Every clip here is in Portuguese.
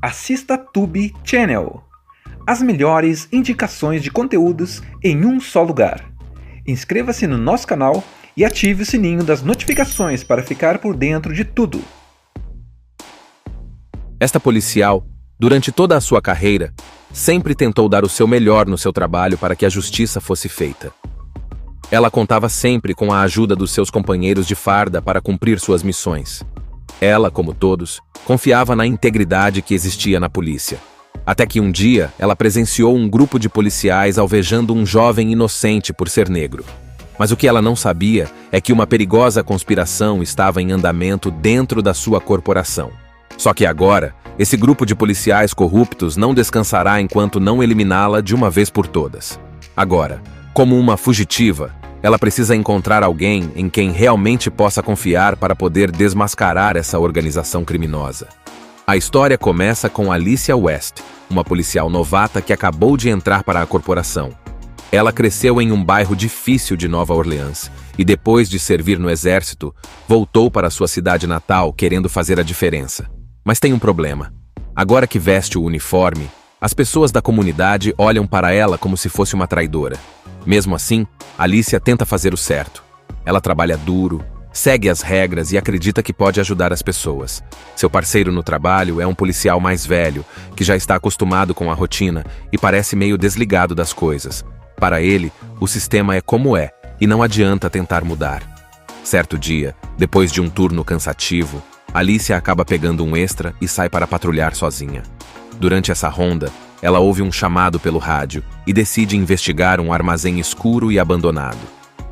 Assista Tube Channel. As melhores indicações de conteúdos em um só lugar. Inscreva-se no nosso canal e ative o sininho das notificações para ficar por dentro de tudo. Esta policial, durante toda a sua carreira, sempre tentou dar o seu melhor no seu trabalho para que a justiça fosse feita. Ela contava sempre com a ajuda dos seus companheiros de farda para cumprir suas missões. Ela, como todos, confiava na integridade que existia na polícia. Até que um dia, ela presenciou um grupo de policiais alvejando um jovem inocente por ser negro. Mas o que ela não sabia é que uma perigosa conspiração estava em andamento dentro da sua corporação. Só que agora, esse grupo de policiais corruptos não descansará enquanto não eliminá-la de uma vez por todas. Agora, como uma fugitiva, ela precisa encontrar alguém em quem realmente possa confiar para poder desmascarar essa organização criminosa. A história começa com Alicia West, uma policial novata que acabou de entrar para a corporação. Ela cresceu em um bairro difícil de Nova Orleans e, depois de servir no exército, voltou para sua cidade natal querendo fazer a diferença. Mas tem um problema. Agora que veste o uniforme, as pessoas da comunidade olham para ela como se fosse uma traidora. Mesmo assim, Alicia tenta fazer o certo. Ela trabalha duro, segue as regras e acredita que pode ajudar as pessoas. Seu parceiro no trabalho é um policial mais velho, que já está acostumado com a rotina e parece meio desligado das coisas. Para ele, o sistema é como é e não adianta tentar mudar. Certo dia, depois de um turno cansativo, Alicia acaba pegando um extra e sai para patrulhar sozinha. Durante essa ronda, ela ouve um chamado pelo rádio e decide investigar um armazém escuro e abandonado.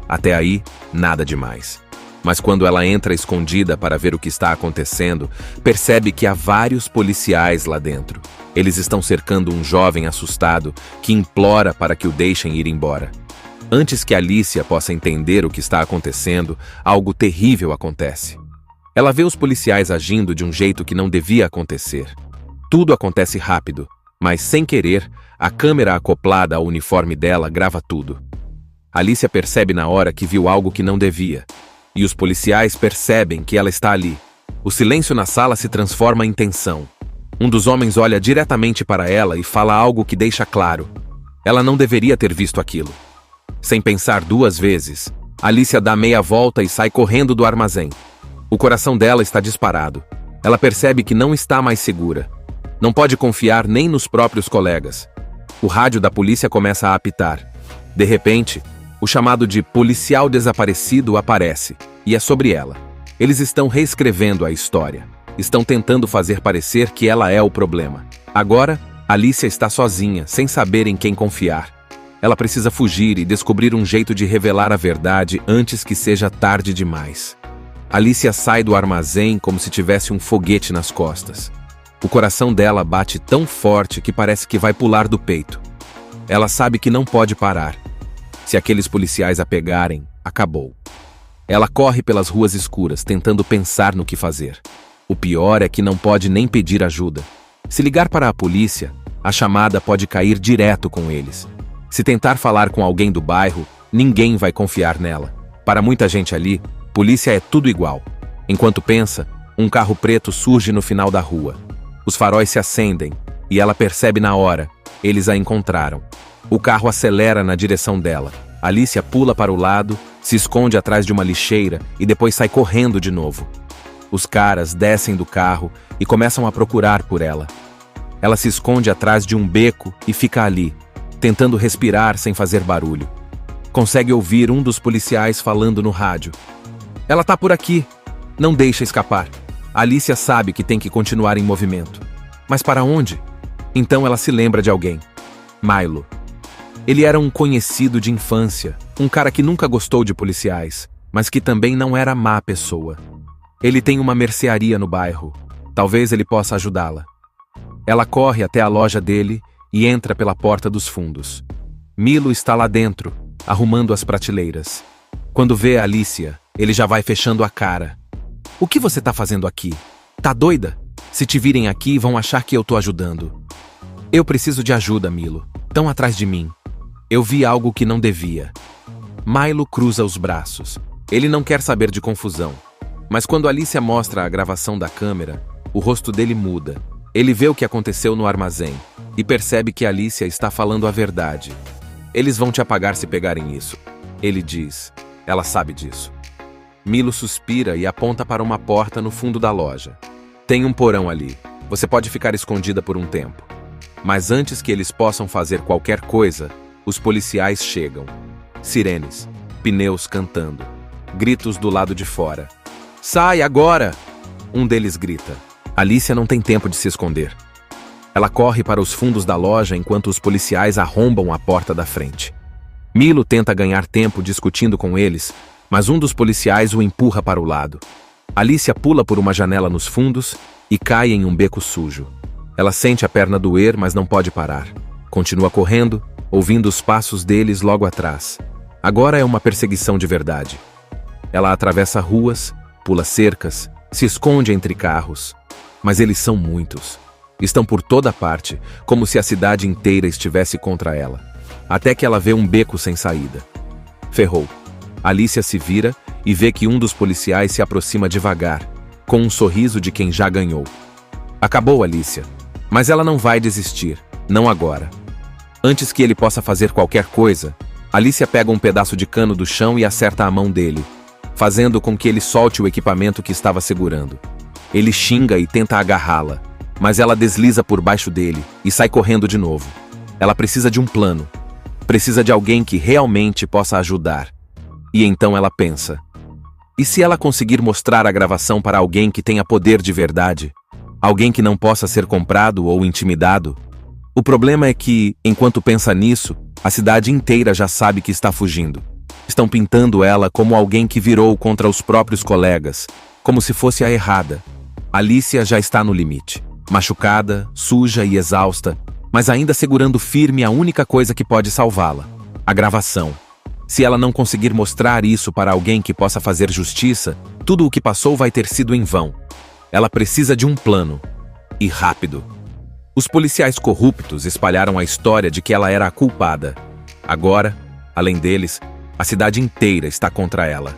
Até aí, nada demais. Mas quando ela entra escondida para ver o que está acontecendo, percebe que há vários policiais lá dentro. Eles estão cercando um jovem assustado que implora para que o deixem ir embora. Antes que Alicia possa entender o que está acontecendo, algo terrível acontece. Ela vê os policiais agindo de um jeito que não devia acontecer. Tudo acontece rápido, mas sem querer, a câmera acoplada ao uniforme dela grava tudo. Alicia percebe na hora que viu algo que não devia. E os policiais percebem que ela está ali. O silêncio na sala se transforma em tensão. Um dos homens olha diretamente para ela e fala algo que deixa claro. Ela não deveria ter visto aquilo. Sem pensar duas vezes, Alicia dá meia volta e sai correndo do armazém. O coração dela está disparado. Ela percebe que não está mais segura. Não pode confiar nem nos próprios colegas. O rádio da polícia começa a apitar. De repente, o chamado de policial desaparecido aparece, e é sobre ela. Eles estão reescrevendo a história. Estão tentando fazer parecer que ela é o problema. Agora, Alicia está sozinha, sem saber em quem confiar. Ela precisa fugir e descobrir um jeito de revelar a verdade antes que seja tarde demais. Alicia sai do armazém como se tivesse um foguete nas costas. O coração dela bate tão forte que parece que vai pular do peito. Ela sabe que não pode parar. Se aqueles policiais a pegarem, acabou. Ela corre pelas ruas escuras, tentando pensar no que fazer. O pior é que não pode nem pedir ajuda. Se ligar para a polícia, a chamada pode cair direto com eles. Se tentar falar com alguém do bairro, ninguém vai confiar nela. Para muita gente ali, polícia é tudo igual. Enquanto pensa, um carro preto surge no final da rua. Os faróis se acendem, e ela percebe na hora. Eles a encontraram. O carro acelera na direção dela. Alicia pula para o lado, se esconde atrás de uma lixeira e depois sai correndo de novo. Os caras descem do carro e começam a procurar por ela. Ela se esconde atrás de um beco e fica ali, tentando respirar sem fazer barulho. Consegue ouvir um dos policiais falando no rádio. Ela tá por aqui. Não deixa escapar. Alicia sabe que tem que continuar em movimento. Mas para onde? Então ela se lembra de alguém. Milo. Ele era um conhecido de infância, um cara que nunca gostou de policiais, mas que também não era má pessoa. Ele tem uma mercearia no bairro. Talvez ele possa ajudá-la. Ela corre até a loja dele e entra pela porta dos fundos. Milo está lá dentro, arrumando as prateleiras. Quando vê a Alicia, ele já vai fechando a cara. O que você tá fazendo aqui? Tá doida? Se te virem aqui, vão achar que eu tô ajudando. Eu preciso de ajuda, Milo. Tão atrás de mim. Eu vi algo que não devia. Milo cruza os braços. Ele não quer saber de confusão. Mas quando Alicia mostra a gravação da câmera, o rosto dele muda. Ele vê o que aconteceu no armazém e percebe que Alicia está falando a verdade. Eles vão te apagar se pegarem isso. Ele diz. Ela sabe disso. Milo suspira e aponta para uma porta no fundo da loja. Tem um porão ali. Você pode ficar escondida por um tempo. Mas antes que eles possam fazer qualquer coisa, os policiais chegam. Sirenes, pneus cantando, gritos do lado de fora. Sai agora! Um deles grita. Alicia não tem tempo de se esconder. Ela corre para os fundos da loja enquanto os policiais arrombam a porta da frente. Milo tenta ganhar tempo discutindo com eles, mas um dos policiais o empurra para o lado. Alicia pula por uma janela nos fundos e cai em um beco sujo. Ela sente a perna doer, mas não pode parar. Continua correndo, ouvindo os passos deles logo atrás. Agora é uma perseguição de verdade. Ela atravessa ruas, pula cercas, se esconde entre carros. Mas eles são muitos. Estão por toda parte, como se a cidade inteira estivesse contra ela. Até que ela vê um beco sem saída. Ferrou. Alicia se vira e vê que um dos policiais se aproxima devagar, com um sorriso de quem já ganhou. Acabou, Alicia. Mas ela não vai desistir, não agora. Antes que ele possa fazer qualquer coisa, Alicia pega um pedaço de cano do chão e acerta a mão dele, fazendo com que ele solte o equipamento que estava segurando. Ele xinga e tenta agarrá-la, mas ela desliza por baixo dele e sai correndo de novo. Ela precisa de um plano. Precisa de alguém que realmente possa ajudar. E então ela pensa: e se ela conseguir mostrar a gravação para alguém que tenha poder de verdade? Alguém que não possa ser comprado ou intimidado? O problema é que, enquanto pensa nisso, a cidade inteira já sabe que está fugindo. Estão pintando ela como alguém que virou contra os próprios colegas, como se fosse a errada. Alicia já está no limite, machucada, suja e exausta, mas ainda segurando firme a única coisa que pode salvá-la: a gravação. Se ela não conseguir mostrar isso para alguém que possa fazer justiça, tudo o que passou vai ter sido em vão. Ela precisa de um plano. E rápido. Os policiais corruptos espalharam a história de que ela era a culpada. Agora, além deles, a cidade inteira está contra ela.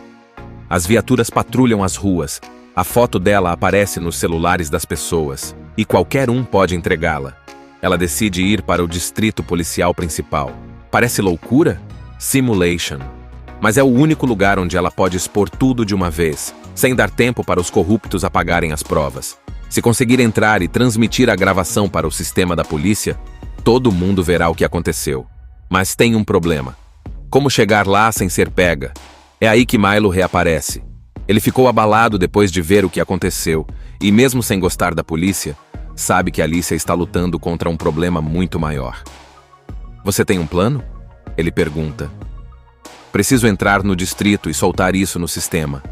As viaturas patrulham as ruas. A foto dela aparece nos celulares das pessoas, e qualquer um pode entregá-la. Ela decide ir para o distrito policial principal. Parece loucura? Simulation. Mas é o único lugar onde ela pode expor tudo de uma vez, sem dar tempo para os corruptos apagarem as provas. Se conseguir entrar e transmitir a gravação para o sistema da polícia, todo mundo verá o que aconteceu. Mas tem um problema. Como chegar lá sem ser pega? É aí que Milo reaparece. Ele ficou abalado depois de ver o que aconteceu, e mesmo sem gostar da polícia, sabe que Alicia está lutando contra um problema muito maior. Você tem um plano? Ele pergunta. Preciso entrar no distrito e soltar isso no sistema.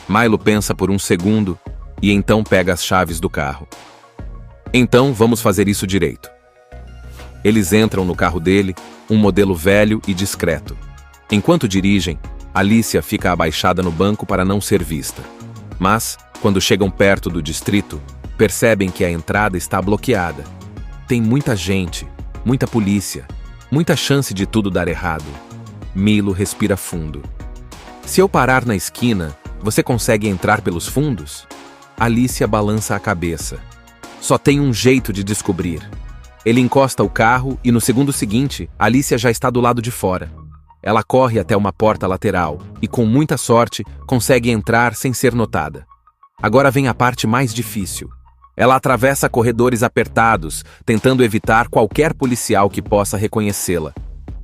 Milo pensa por um segundo e então pega as chaves do carro. Então vamos fazer isso direito. Eles entram no carro dele, um modelo velho e discreto. Enquanto dirigem, Alicia fica abaixada no banco para não ser vista. Mas, quando chegam perto do distrito, percebem que a entrada está bloqueada. Tem muita gente, muita polícia, muita chance de tudo dar errado. Milo respira fundo. Se eu parar na esquina, você consegue entrar pelos fundos? Alicia balança a cabeça. Só tem um jeito de descobrir. Ele encosta o carro e no segundo seguinte, Alicia já está do lado de fora. Ela corre até uma porta lateral e, com muita sorte, consegue entrar sem ser notada. Agora vem a parte mais difícil. Ela atravessa corredores apertados, tentando evitar qualquer policial que possa reconhecê-la.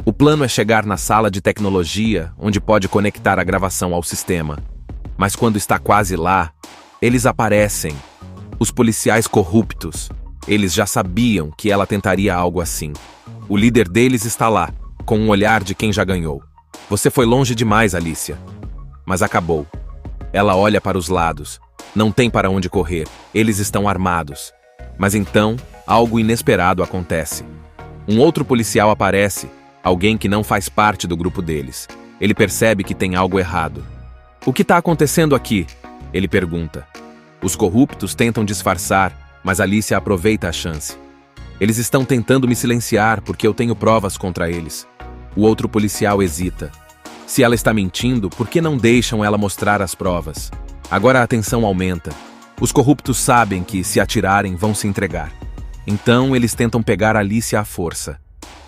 O plano é chegar na sala de tecnologia, onde pode conectar a gravação ao sistema. Mas quando está quase lá, eles aparecem. Os policiais corruptos. Eles já sabiam que ela tentaria algo assim. O líder deles está lá, com um olhar de quem já ganhou. Você foi longe demais, Alicia. Mas acabou. Ela olha para os lados. Não tem para onde correr. Eles estão armados. Mas então, algo inesperado acontece. Um outro policial aparece, alguém que não faz parte do grupo deles. Ele percebe que tem algo errado. O que está acontecendo aqui? Ele pergunta. Os corruptos tentam disfarçar, mas Alicia aproveita a chance. Eles estão tentando me silenciar porque eu tenho provas contra eles. O outro policial hesita. Se ela está mentindo, por que não deixam ela mostrar as provas? Agora a tensão aumenta. Os corruptos sabem que, se atirarem, vão se entregar. Então, eles tentam pegar Alicia à força.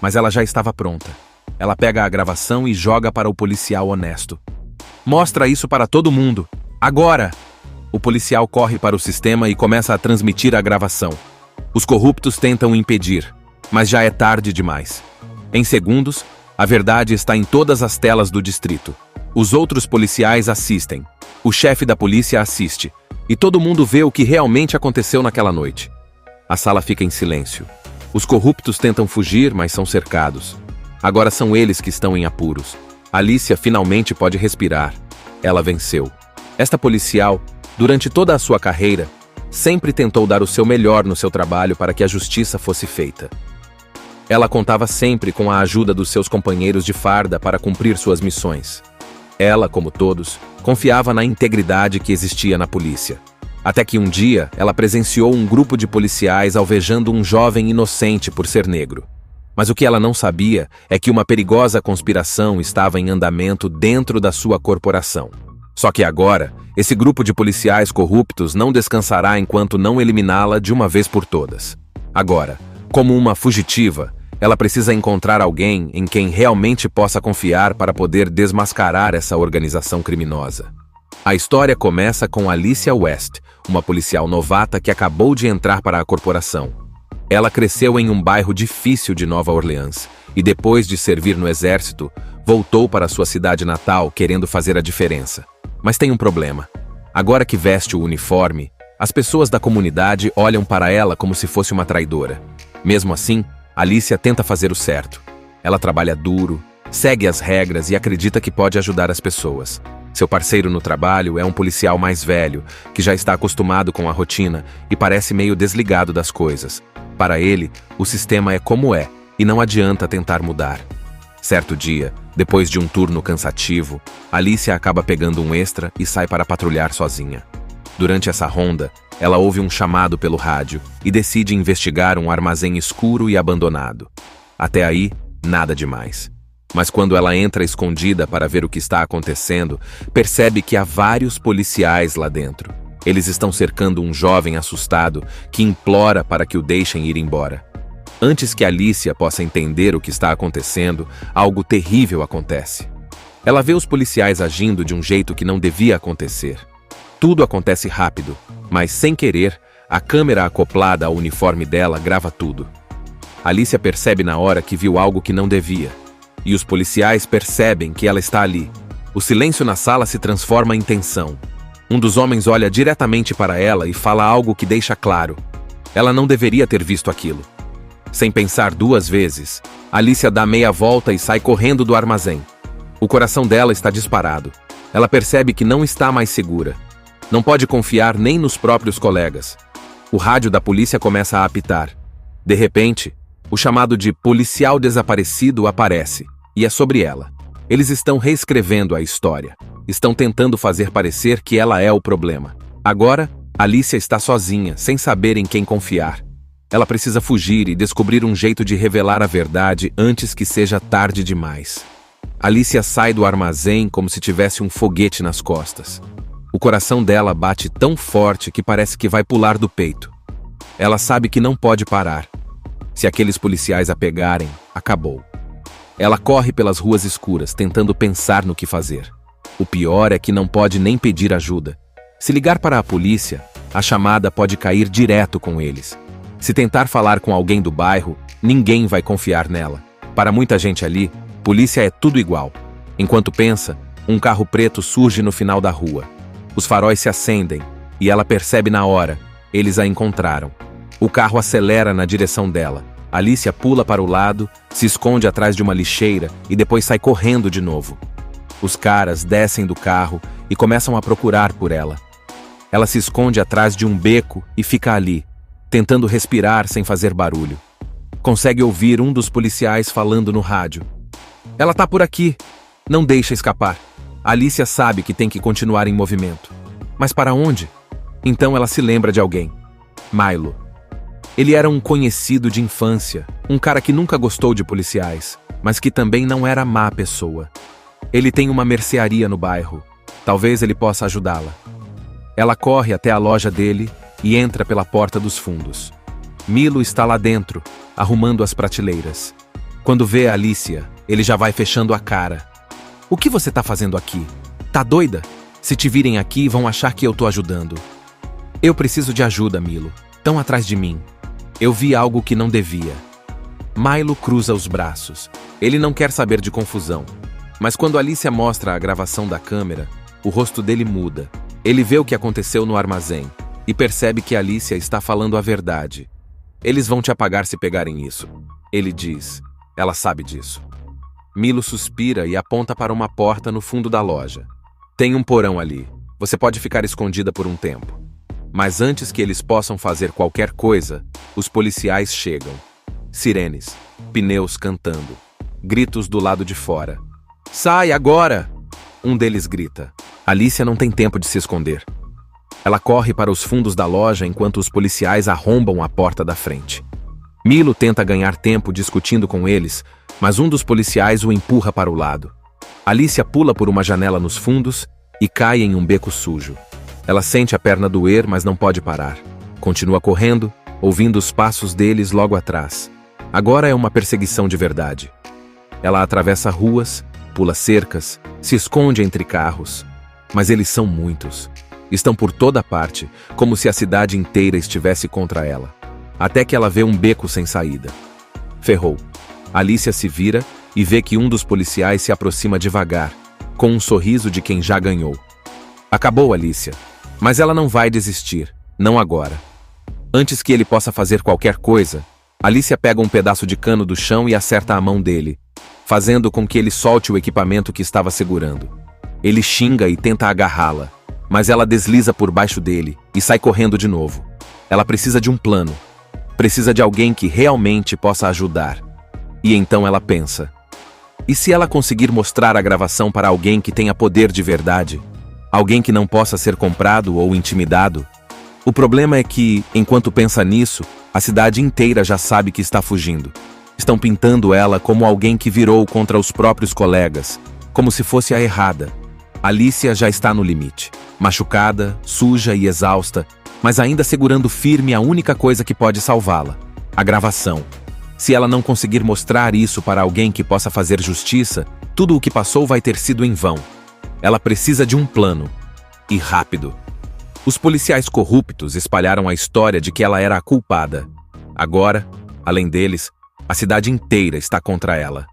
Mas ela já estava pronta. Ela pega a gravação e joga para o policial honesto. Mostra isso para todo mundo. Agora! O policial corre para o sistema e começa a transmitir a gravação. Os corruptos tentam impedir, mas já é tarde demais. Em segundos, a verdade está em todas as telas do distrito. Os outros policiais assistem. O chefe da polícia assiste. E todo mundo vê o que realmente aconteceu naquela noite. A sala fica em silêncio. Os corruptos tentam fugir, mas são cercados. Agora são eles que estão em apuros. Alicia finalmente pode respirar. Ela venceu. Esta policial, durante toda a sua carreira, sempre tentou dar o seu melhor no seu trabalho para que a justiça fosse feita. Ela contava sempre com a ajuda dos seus companheiros de farda para cumprir suas missões. Ela, como todos, confiava na integridade que existia na polícia. Até que um dia, ela presenciou um grupo de policiais alvejando um jovem inocente por ser negro. Mas o que ela não sabia é que uma perigosa conspiração estava em andamento dentro da sua corporação. Só que agora, esse grupo de policiais corruptos não descansará enquanto não eliminá-la de uma vez por todas. Agora, como uma fugitiva, ela precisa encontrar alguém em quem realmente possa confiar para poder desmascarar essa organização criminosa. A história começa com Alicia West, uma policial novata que acabou de entrar para a corporação. Ela cresceu em um bairro difícil de Nova Orleans e, depois de servir no exército, voltou para sua cidade natal querendo fazer a diferença. Mas tem um problema. Agora que veste o uniforme, as pessoas da comunidade olham para ela como se fosse uma traidora. Mesmo assim, Alicia tenta fazer o certo. Ela trabalha duro, segue as regras e acredita que pode ajudar as pessoas. Seu parceiro no trabalho é um policial mais velho, que já está acostumado com a rotina e parece meio desligado das coisas. Para ele, o sistema é como é e não adianta tentar mudar. Certo dia, depois de um turno cansativo, Alicia acaba pegando um extra e sai para patrulhar sozinha. Durante essa ronda, ela ouve um chamado pelo rádio e decide investigar um armazém escuro e abandonado. Até aí, nada demais. Mas quando ela entra escondida para ver o que está acontecendo, percebe que há vários policiais lá dentro. Eles estão cercando um jovem assustado que implora para que o deixem ir embora. Antes que Alicia possa entender o que está acontecendo, algo terrível acontece. Ela vê os policiais agindo de um jeito que não devia acontecer. Tudo acontece rápido, mas sem querer, a câmera acoplada ao uniforme dela grava tudo. Alicia percebe na hora que viu algo que não devia. E os policiais percebem que ela está ali. O silêncio na sala se transforma em tensão. Um dos homens olha diretamente para ela e fala algo que deixa claro. Ela não deveria ter visto aquilo. Sem pensar duas vezes, Alicia dá meia volta e sai correndo do armazém. O coração dela está disparado. Ela percebe que não está mais segura. Não pode confiar nem nos próprios colegas. O rádio da polícia começa a apitar. De repente, o chamado de policial desaparecido aparece, e é sobre ela. Eles estão reescrevendo a história. Estão tentando fazer parecer que ela é o problema. Agora, Alicia está sozinha, sem saber em quem confiar. Ela precisa fugir e descobrir um jeito de revelar a verdade antes que seja tarde demais. Alicia sai do armazém como se tivesse um foguete nas costas. O coração dela bate tão forte que parece que vai pular do peito. Ela sabe que não pode parar. Se aqueles policiais a pegarem, acabou. Ela corre pelas ruas escuras, tentando pensar no que fazer. O pior é que não pode nem pedir ajuda. Se ligar para a polícia, a chamada pode cair direto com eles. Se tentar falar com alguém do bairro, ninguém vai confiar nela. Para muita gente ali, polícia é tudo igual. Enquanto pensa, um carro preto surge no final da rua. Os faróis se acendem, e ela percebe na hora. Eles a encontraram. O carro acelera na direção dela. Alicia pula para o lado, se esconde atrás de uma lixeira e depois sai correndo de novo. Os caras descem do carro e começam a procurar por ela. Ela se esconde atrás de um beco e fica ali, tentando respirar sem fazer barulho. Consegue ouvir um dos policiais falando no rádio. Ela tá por aqui. Não deixa escapar. Alicia sabe que tem que continuar em movimento. Mas para onde? Então ela se lembra de alguém. Milo. Ele era um conhecido de infância, um cara que nunca gostou de policiais, mas que também não era má pessoa. Ele tem uma mercearia no bairro. Talvez ele possa ajudá-la. Ela corre até a loja dele e entra pela porta dos fundos. Milo está lá dentro, arrumando as prateleiras. Quando vê a Alicia, ele já vai fechando a cara. O que você tá fazendo aqui? Tá doida? Se te virem aqui, vão achar que eu tô ajudando. Eu preciso de ajuda, Milo. Tão atrás de mim. Eu vi algo que não devia. Milo cruza os braços. Ele não quer saber de confusão. Mas quando Alicia mostra a gravação da câmera, o rosto dele muda. Ele vê o que aconteceu no armazém e percebe que Alicia está falando a verdade. Eles vão te apagar se pegarem isso. Ele diz. Ela sabe disso. Milo suspira e aponta para uma porta no fundo da loja. Tem um porão ali. Você pode ficar escondida por um tempo. Mas antes que eles possam fazer qualquer coisa, os policiais chegam. Sirenes, pneus cantando, gritos do lado de fora. Sai agora! Um deles grita. Alicia não tem tempo de se esconder. Ela corre para os fundos da loja enquanto os policiais arrombam a porta da frente. Milo tenta ganhar tempo discutindo com eles, mas um dos policiais o empurra para o lado. Alicia pula por uma janela nos fundos e cai em um beco sujo. Ela sente a perna doer, mas não pode parar. Continua correndo, ouvindo os passos deles logo atrás. Agora é uma perseguição de verdade. Ela atravessa ruas, pula cercas, se esconde entre carros. Mas eles são muitos. Estão por toda parte, como se a cidade inteira estivesse contra ela. Até que ela vê um beco sem saída. Ferrou. Alicia se vira e vê que um dos policiais se aproxima devagar, com um sorriso de quem já ganhou. Acabou, Alicia. Mas ela não vai desistir, não agora. Antes que ele possa fazer qualquer coisa, Alicia pega um pedaço de cano do chão e acerta a mão dele, fazendo com que ele solte o equipamento que estava segurando. Ele xinga e tenta agarrá-la, mas ela desliza por baixo dele e sai correndo de novo. Ela precisa de um plano. Precisa de alguém que realmente possa ajudar. E então ela pensa: e se ela conseguir mostrar a gravação para alguém que tenha poder de verdade? Alguém que não possa ser comprado ou intimidado? O problema é que, enquanto pensa nisso, a cidade inteira já sabe que está fugindo. Estão pintando ela como alguém que virou contra os próprios colegas, como se fosse a errada. Alicia já está no limite, machucada, suja e exausta, mas ainda segurando firme a única coisa que pode salvá-la: a gravação. Se ela não conseguir mostrar isso para alguém que possa fazer justiça, tudo o que passou vai ter sido em vão. Ela precisa de um plano. E rápido. Os policiais corruptos espalharam a história de que ela era a culpada. Agora, além deles, a cidade inteira está contra ela.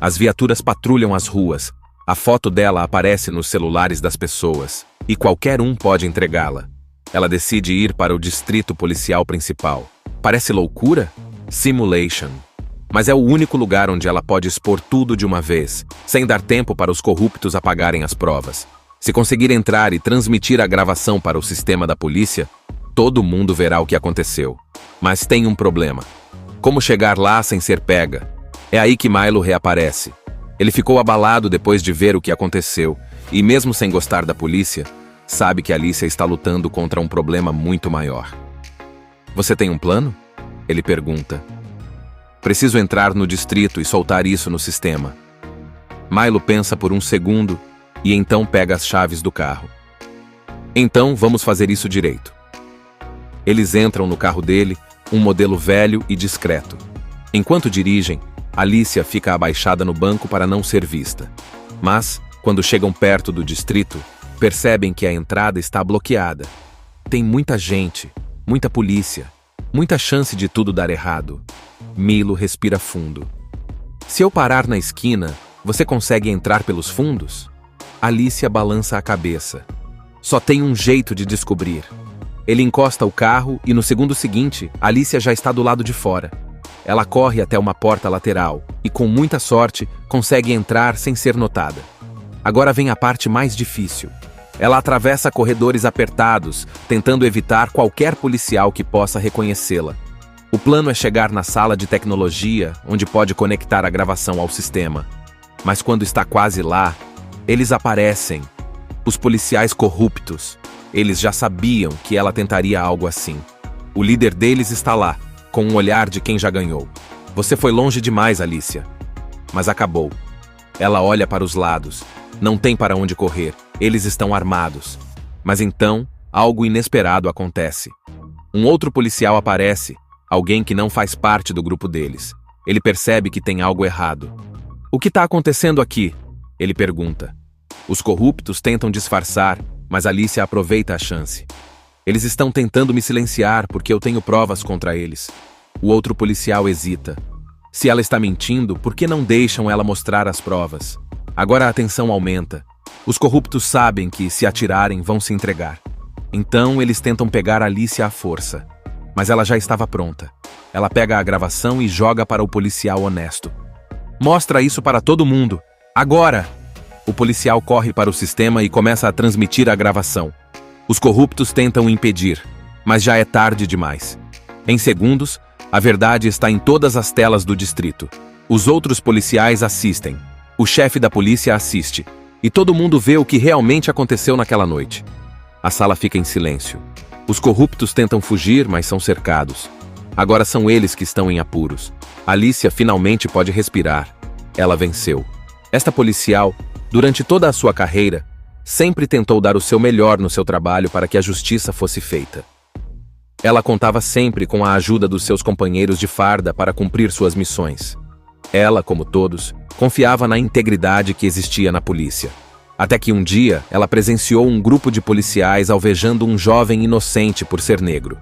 As viaturas patrulham as ruas. A foto dela aparece nos celulares das pessoas. E qualquer um pode entregá-la. Ela decide ir para o distrito policial principal. Parece loucura? Simulation. Mas é o único lugar onde ela pode expor tudo de uma vez, sem dar tempo para os corruptos apagarem as provas. Se conseguir entrar e transmitir a gravação para o sistema da polícia, todo mundo verá o que aconteceu. Mas tem um problema. Como chegar lá sem ser pega? É aí que Milo reaparece. Ele ficou abalado depois de ver o que aconteceu, e mesmo sem gostar da polícia, sabe que Alicia está lutando contra um problema muito maior. Você tem um plano? Ele pergunta. Preciso entrar no distrito e soltar isso no sistema. Milo pensa por um segundo e então pega as chaves do carro. Então vamos fazer isso direito. Eles entram no carro dele, um modelo velho e discreto. Enquanto dirigem, Alicia fica abaixada no banco para não ser vista. Mas, quando chegam perto do distrito, percebem que a entrada está bloqueada. Tem muita gente, muita polícia, muita chance de tudo dar errado. Milo respira fundo. Se eu parar na esquina, você consegue entrar pelos fundos? Alicia balança a cabeça. Só tem um jeito de descobrir. Ele encosta o carro e no segundo seguinte, Alicia já está do lado de fora. Ela corre até uma porta lateral e, com muita sorte, consegue entrar sem ser notada. Agora vem a parte mais difícil. Ela atravessa corredores apertados, tentando evitar qualquer policial que possa reconhecê-la. O plano é chegar na sala de tecnologia, onde pode conectar a gravação ao sistema. Mas quando está quase lá, eles aparecem. Os policiais corruptos. Eles já sabiam que ela tentaria algo assim. O líder deles está lá, com um olhar de quem já ganhou. Você foi longe demais, Alicia. Mas acabou. Ela olha para os lados. Não tem para onde correr. Eles estão armados. Mas então, algo inesperado acontece. Um outro policial aparece, alguém que não faz parte do grupo deles. Ele percebe que tem algo errado. "O que está acontecendo aqui?" ele pergunta. Os corruptos tentam disfarçar, mas Alicia aproveita a chance. "Eles estão tentando me silenciar porque eu tenho provas contra eles." O outro policial hesita. Se ela está mentindo, por que não deixam ela mostrar as provas? Agora a tensão aumenta. Os corruptos sabem que, se atirarem, vão se entregar. Então eles tentam pegar Alicia à força. Mas ela já estava pronta. Ela pega a gravação e joga para o policial honesto. "Mostra isso para todo mundo! Agora!" O policial corre para o sistema e começa a transmitir a gravação. Os corruptos tentam impedir, mas já é tarde demais. Em segundos, a verdade está em todas as telas do distrito. Os outros policiais assistem. O chefe da polícia assiste. E todo mundo vê o que realmente aconteceu naquela noite. A sala fica em silêncio. Os corruptos tentam fugir, mas são cercados. Agora são eles que estão em apuros. Alicia finalmente pode respirar. Ela venceu. Esta policial, durante toda a sua carreira, sempre tentou dar o seu melhor no seu trabalho para que a justiça fosse feita. Ela contava sempre com a ajuda dos seus companheiros de farda para cumprir suas missões. Ela, como todos, confiava na integridade que existia na polícia. Até que um dia, ela presenciou um grupo de policiais alvejando um jovem inocente por ser negro.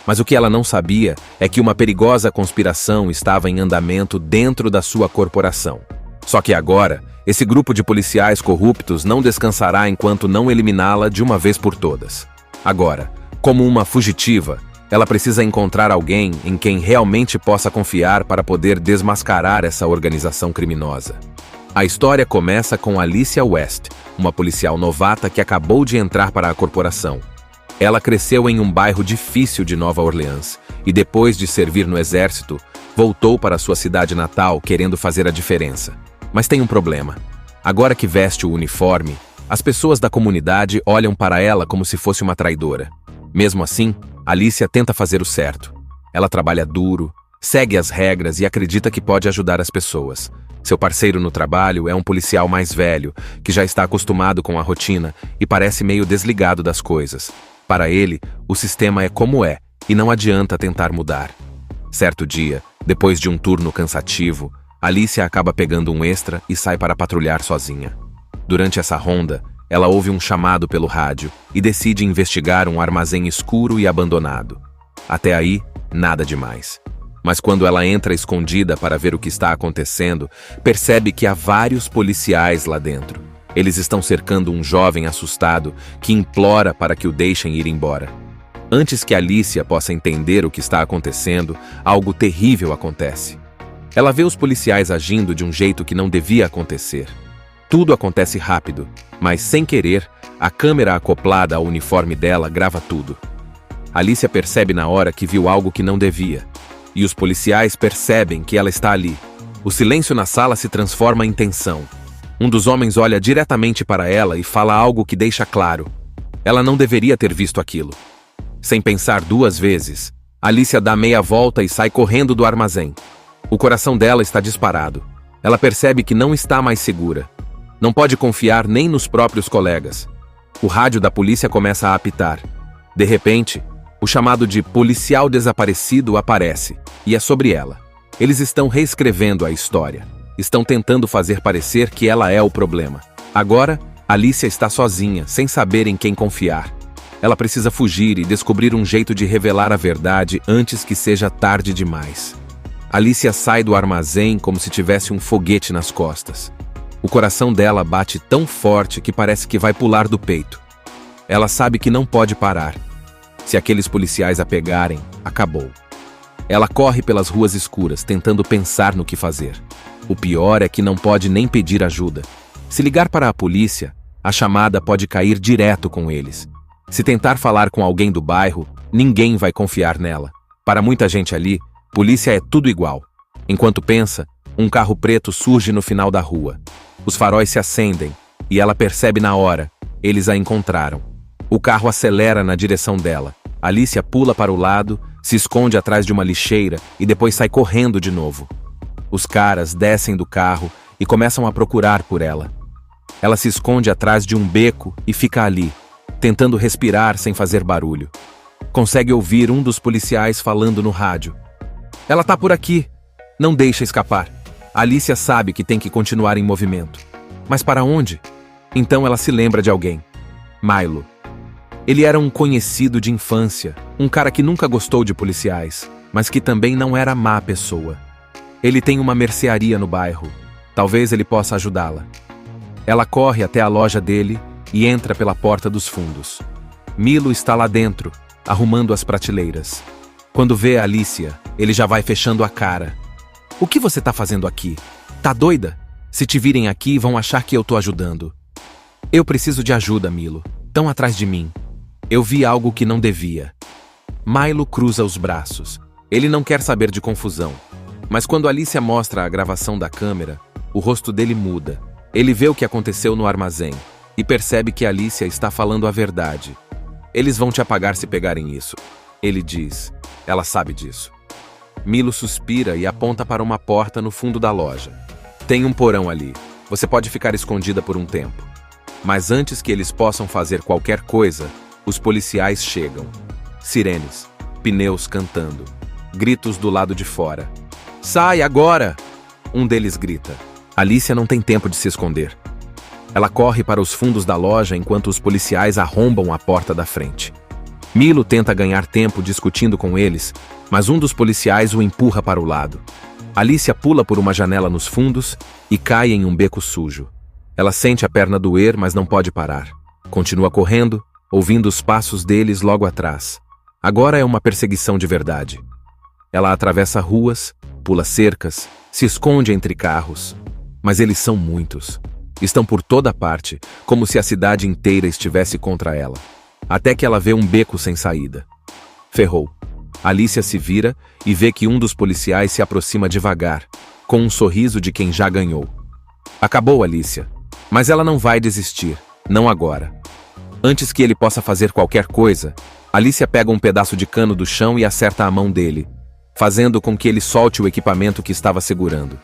Mas o que ela não sabia é que uma perigosa conspiração estava em andamento dentro da sua corporação. Só que agora, esse grupo de policiais corruptos não descansará enquanto não eliminá-la de uma vez por todas. Agora, como uma fugitiva, ela precisa encontrar alguém em quem realmente possa confiar para poder desmascarar essa organização criminosa. A história começa com Alicia West, uma policial novata que acabou de entrar para a corporação. Ela cresceu em um bairro difícil de Nova Orleans e, depois de servir no exército, voltou para sua cidade natal querendo fazer a diferença. Mas tem um problema. Agora que veste o uniforme, as pessoas da comunidade olham para ela como se fosse uma traidora. Mesmo assim, Alicia tenta fazer o certo. Ela trabalha duro, segue as regras e acredita que pode ajudar as pessoas. Seu parceiro no trabalho é um policial mais velho, que já está acostumado com a rotina e parece meio desligado das coisas. Para ele, o sistema é como é e não adianta tentar mudar. Certo dia, depois de um turno cansativo, Alicia acaba pegando um extra e sai para patrulhar sozinha. Durante essa ronda, ela ouve um chamado pelo rádio e decide investigar um armazém escuro e abandonado. Até aí, nada demais. Mas quando ela entra escondida para ver o que está acontecendo, percebe que há vários policiais lá dentro. Eles estão cercando um jovem assustado que implora para que o deixem ir embora. Antes que Alicia possa entender o que está acontecendo, algo terrível acontece. Ela vê os policiais agindo de um jeito que não devia acontecer. Tudo acontece rápido, mas sem querer, a câmera acoplada ao uniforme dela grava tudo. Alicia percebe na hora que viu algo que não devia. E os policiais percebem que ela está ali. O silêncio na sala se transforma em tensão. Um dos homens olha diretamente para ela e fala algo que deixa claro. Ela não deveria ter visto aquilo. Sem pensar duas vezes, Alicia dá meia volta e sai correndo do armazém. O coração dela está disparado. Ela percebe que não está mais segura. Não pode confiar nem nos próprios colegas. O rádio da polícia começa a apitar. De repente, o chamado de policial desaparecido aparece, e é sobre ela. Eles estão reescrevendo a história. Estão tentando fazer parecer que ela é o problema. Agora, Alicia está sozinha, sem saber em quem confiar. Ela precisa fugir e descobrir um jeito de revelar a verdade antes que seja tarde demais. Alicia sai do armazém como se tivesse um foguete nas costas. O coração dela bate tão forte que parece que vai pular do peito. Ela sabe que não pode parar. Se aqueles policiais a pegarem, acabou. Ela corre pelas ruas escuras, tentando pensar no que fazer. O pior é que não pode nem pedir ajuda. Se ligar para a polícia, a chamada pode cair direto com eles. Se tentar falar com alguém do bairro, ninguém vai confiar nela. Para muita gente ali, polícia é tudo igual. Enquanto pensa, um carro preto surge no final da rua. Os faróis se acendem, e ela percebe na hora. Eles a encontraram. O carro acelera na direção dela. Alicia pula para o lado, se esconde atrás de uma lixeira e depois sai correndo de novo. Os caras descem do carro e começam a procurar por ela. Ela se esconde atrás de um beco e fica ali. tentando respirar sem fazer barulho. Consegue ouvir um dos policiais falando no rádio. Ela tá por aqui. Não deixa escapar. Alicia sabe que tem que continuar em movimento. Mas para onde? Então ela se lembra de alguém. Milo. Ele era um conhecido de infância, um cara que nunca gostou de policiais, mas que também não era má pessoa. Ele tem uma mercearia no bairro. Talvez ele possa ajudá-la. Ela corre até a loja dele e entra pela porta dos fundos. Milo está lá dentro, arrumando as prateleiras. Quando vê a Alicia, ele já vai fechando a cara. O que você tá fazendo aqui? Tá doida? Se te virem aqui, vão achar que eu tô ajudando. Eu preciso de ajuda, Milo. Tão atrás de mim. Eu vi algo que não devia. Milo cruza os braços. Ele não quer saber de confusão. Mas quando Alicia mostra a gravação da câmera, o rosto dele muda. Ele vê o que aconteceu no armazém e percebe que Alicia está falando a verdade. Eles vão te apagar se pegarem isso. Ele diz. Ela sabe disso. Milo suspira e aponta para uma porta no fundo da loja. Tem um porão ali. Você pode ficar escondida por um tempo. Mas antes que eles possam fazer qualquer coisa, os policiais chegam. Sirenes, pneus cantando, gritos do lado de fora. Sai agora! Um deles grita. Alicia não tem tempo de se esconder. Ela corre para os fundos da loja enquanto os policiais arrombam a porta da frente. Milo tenta ganhar tempo discutindo com eles, mas um dos policiais o empurra para o lado. Alicia pula por uma janela nos fundos e cai em um beco sujo. Ela sente a perna doer, mas não pode parar. Continua correndo, ouvindo os passos deles logo atrás. Agora é uma perseguição de verdade. Ela atravessa ruas, pula cercas, se esconde entre carros. Mas eles são muitos. Estão por toda parte, como se a cidade inteira estivesse contra ela. Até que ela vê um beco sem saída. Ferrou. Alicia se vira e vê que um dos policiais se aproxima devagar, com um sorriso de quem já ganhou. Acabou, Alicia. Mas ela não vai desistir, não agora. Antes que ele possa fazer qualquer coisa, Alicia pega um pedaço de cano do chão e acerta a mão dele, fazendo com que ele solte o equipamento que estava segurando.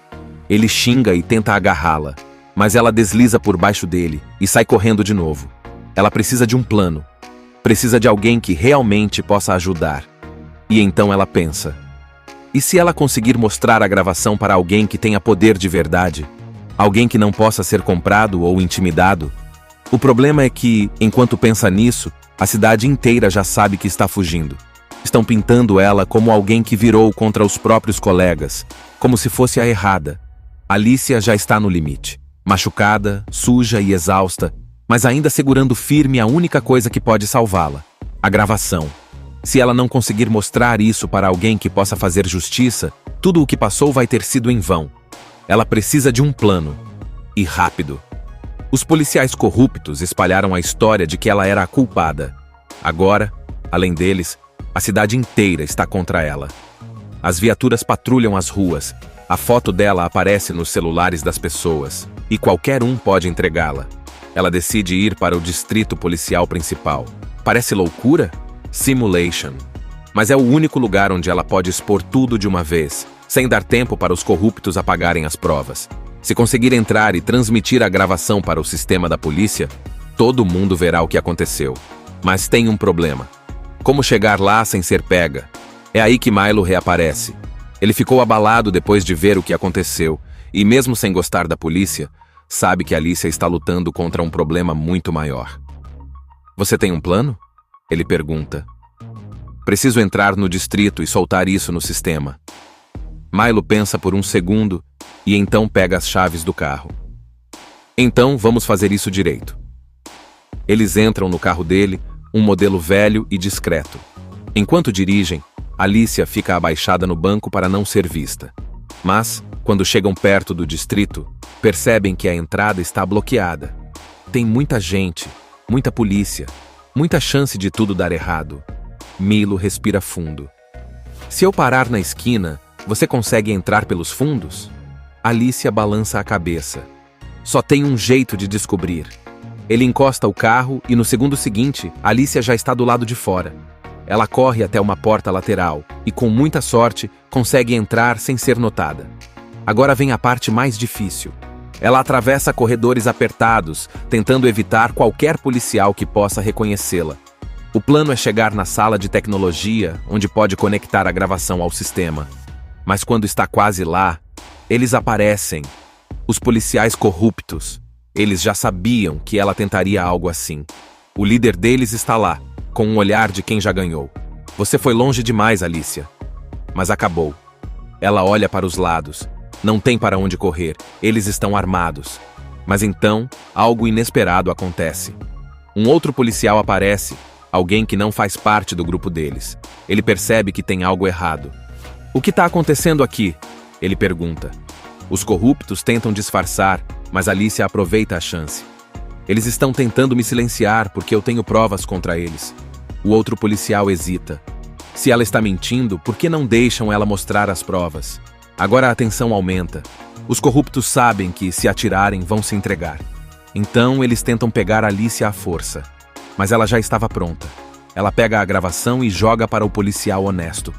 Ele xinga e tenta agarrá-la, mas ela desliza por baixo dele e sai correndo de novo. Ela precisa de um plano. Precisa de alguém que realmente possa ajudar. E então ela pensa: e se ela conseguir mostrar a gravação para alguém que tenha poder de verdade? Alguém que não possa ser comprado ou intimidado? O problema é que, enquanto pensa nisso, a cidade inteira já sabe que está fugindo. Estão pintando ela como alguém que virou contra os próprios colegas, como se fosse a errada. Alicia já está no limite, machucada, suja e exausta, mas ainda segurando firme a única coisa que pode salvá-la: a gravação. Se ela não conseguir mostrar isso para alguém que possa fazer justiça, tudo o que passou vai ter sido em vão. Ela precisa de um plano. E rápido. Os policiais corruptos espalharam a história de que ela era a culpada. Agora, além deles, a cidade inteira está contra ela. As viaturas patrulham as ruas. A foto dela aparece nos celulares das pessoas. E qualquer um pode entregá-la. Ela decide ir para o distrito policial principal. Parece loucura? Simulation. Mas é o único lugar onde ela pode expor tudo de uma vez, sem dar tempo para os corruptos apagarem as provas. Se conseguir entrar e transmitir a gravação para o sistema da polícia, todo mundo verá o que aconteceu. Mas tem um problema. Como chegar lá sem ser pega? É aí que Milo reaparece. Ele ficou abalado depois de ver o que aconteceu, e mesmo sem gostar da polícia, sabe que Alicia está lutando contra um problema muito maior. Você tem um plano? Ele pergunta. Preciso entrar no distrito e soltar isso no sistema. Milo pensa por um segundo e então pega as chaves do carro. Então vamos fazer isso direito. Eles entram no carro dele, um modelo velho e discreto. Enquanto dirigem, Alicia fica abaixada no banco para não ser vista. Mas, quando chegam perto do distrito, percebem que a entrada está bloqueada. Tem muita gente, muita polícia, muita chance de tudo dar errado. Milo respira fundo. Se eu parar na esquina, você consegue entrar pelos fundos? Alicia balança a cabeça. Só tem um jeito de descobrir. Ele encosta o carro e no segundo seguinte, Alicia já está do lado de fora. Ela corre até uma porta lateral e, com muita sorte, consegue entrar sem ser notada. Agora vem a parte mais difícil. Ela atravessa corredores apertados, tentando evitar qualquer policial que possa reconhecê-la. O plano é chegar na sala de tecnologia, onde pode conectar a gravação ao sistema. Mas quando está quase lá, eles aparecem. Os policiais corruptos. Eles já sabiam que ela tentaria algo assim. O líder deles está lá, com um olhar de quem já ganhou. Você foi longe demais, Alicia. Mas acabou. Ela olha para os lados. Não tem para onde correr. Eles estão armados. Mas então, algo inesperado acontece. Um outro policial aparece, alguém que não faz parte do grupo deles. Ele percebe que tem algo errado. O que está acontecendo aqui? Ele pergunta. Os corruptos tentam disfarçar, mas Alicia aproveita a chance. Eles estão tentando me silenciar porque eu tenho provas contra eles. O outro policial hesita. Se ela está mentindo, por que não deixam ela mostrar as provas? Agora a tensão aumenta. Os corruptos sabem que, se atirarem, vão se entregar. Então eles tentam pegar Alicia à força. Mas ela já estava pronta. Ela pega a gravação e joga para o policial honesto.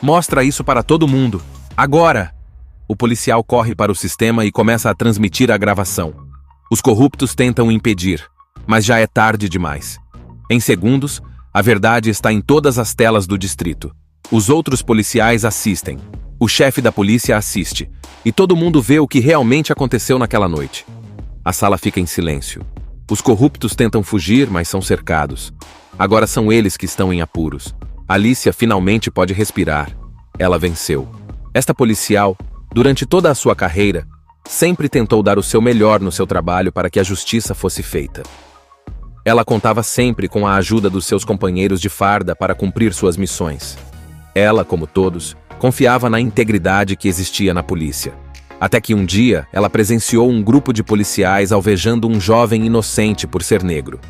Mostra isso para todo mundo. Agora! O policial corre para o sistema e começa a transmitir a gravação. Os corruptos tentam impedir, mas já é tarde demais. Em segundos, a verdade está em todas as telas do distrito. Os outros policiais assistem. O chefe da polícia assiste. E todo mundo vê o que realmente aconteceu naquela noite. A sala fica em silêncio. Os corruptos tentam fugir, mas são cercados. Agora são eles que estão em apuros. Alicia finalmente pode respirar. Ela venceu. Esta policial, durante toda a sua carreira, sempre tentou dar o seu melhor no seu trabalho para que a justiça fosse feita. Ela contava sempre com a ajuda dos seus companheiros de farda para cumprir suas missões. Ela, como todos, confiava na integridade que existia na polícia. Até que um dia, ela presenciou um grupo de policiais alvejando um jovem inocente por ser negro.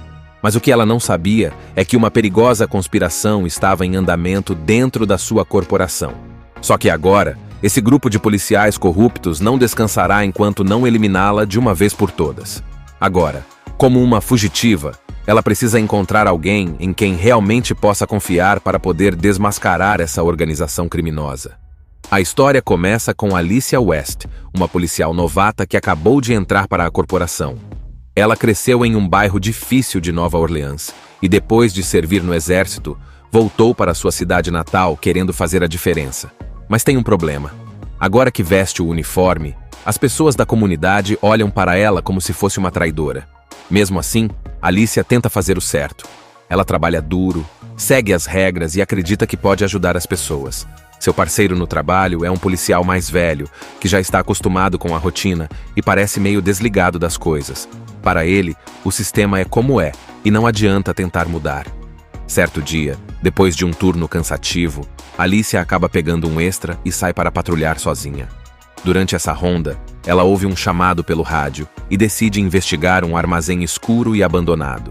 Mas o que ela não sabia é que uma perigosa conspiração estava em andamento dentro da sua corporação. Só que agora, esse grupo de policiais corruptos não descansará enquanto não eliminá-la de uma vez por todas. Agora, como uma fugitiva, ela precisa encontrar alguém em quem realmente possa confiar para poder desmascarar essa organização criminosa. A história começa com Alicia West, uma policial novata que acabou de entrar para a corporação. Ela cresceu em um bairro difícil de Nova Orleans e, depois de servir no exército, voltou para sua cidade natal querendo fazer a diferença. Mas tem um problema. Agora que veste o uniforme, as pessoas da comunidade olham para ela como se fosse uma traidora. Mesmo assim, Alicia tenta fazer o certo. Ela trabalha duro, segue as regras e acredita que pode ajudar as pessoas. Seu parceiro no trabalho é um policial mais velho, que já está acostumado com a rotina e parece meio desligado das coisas. Para ele, o sistema é como é e não adianta tentar mudar. Certo dia, depois de um turno cansativo, Alicia acaba pegando um extra e sai para patrulhar sozinha. Durante essa ronda, ela ouve um chamado pelo rádio e decide investigar um armazém escuro e abandonado.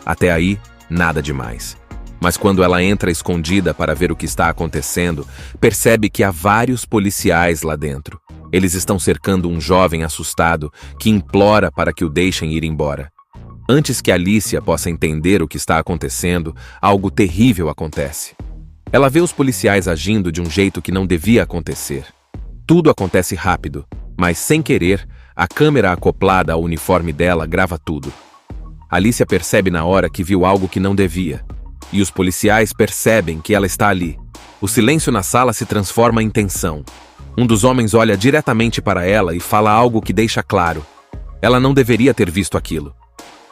Até aí, nada demais. Mas quando ela entra escondida para ver o que está acontecendo, percebe que há vários policiais lá dentro. Eles estão cercando um jovem assustado que implora para que o deixem ir embora. Antes que Alicia possa entender o que está acontecendo, algo terrível acontece. Ela vê os policiais agindo de um jeito que não devia acontecer. Tudo acontece rápido, mas sem querer, a câmera acoplada ao uniforme dela grava tudo. Alicia percebe na hora que viu algo que não devia. E os policiais percebem que ela está ali. O silêncio na sala se transforma em tensão. Um dos homens olha diretamente para ela e fala algo que deixa claro. Ela não deveria ter visto aquilo.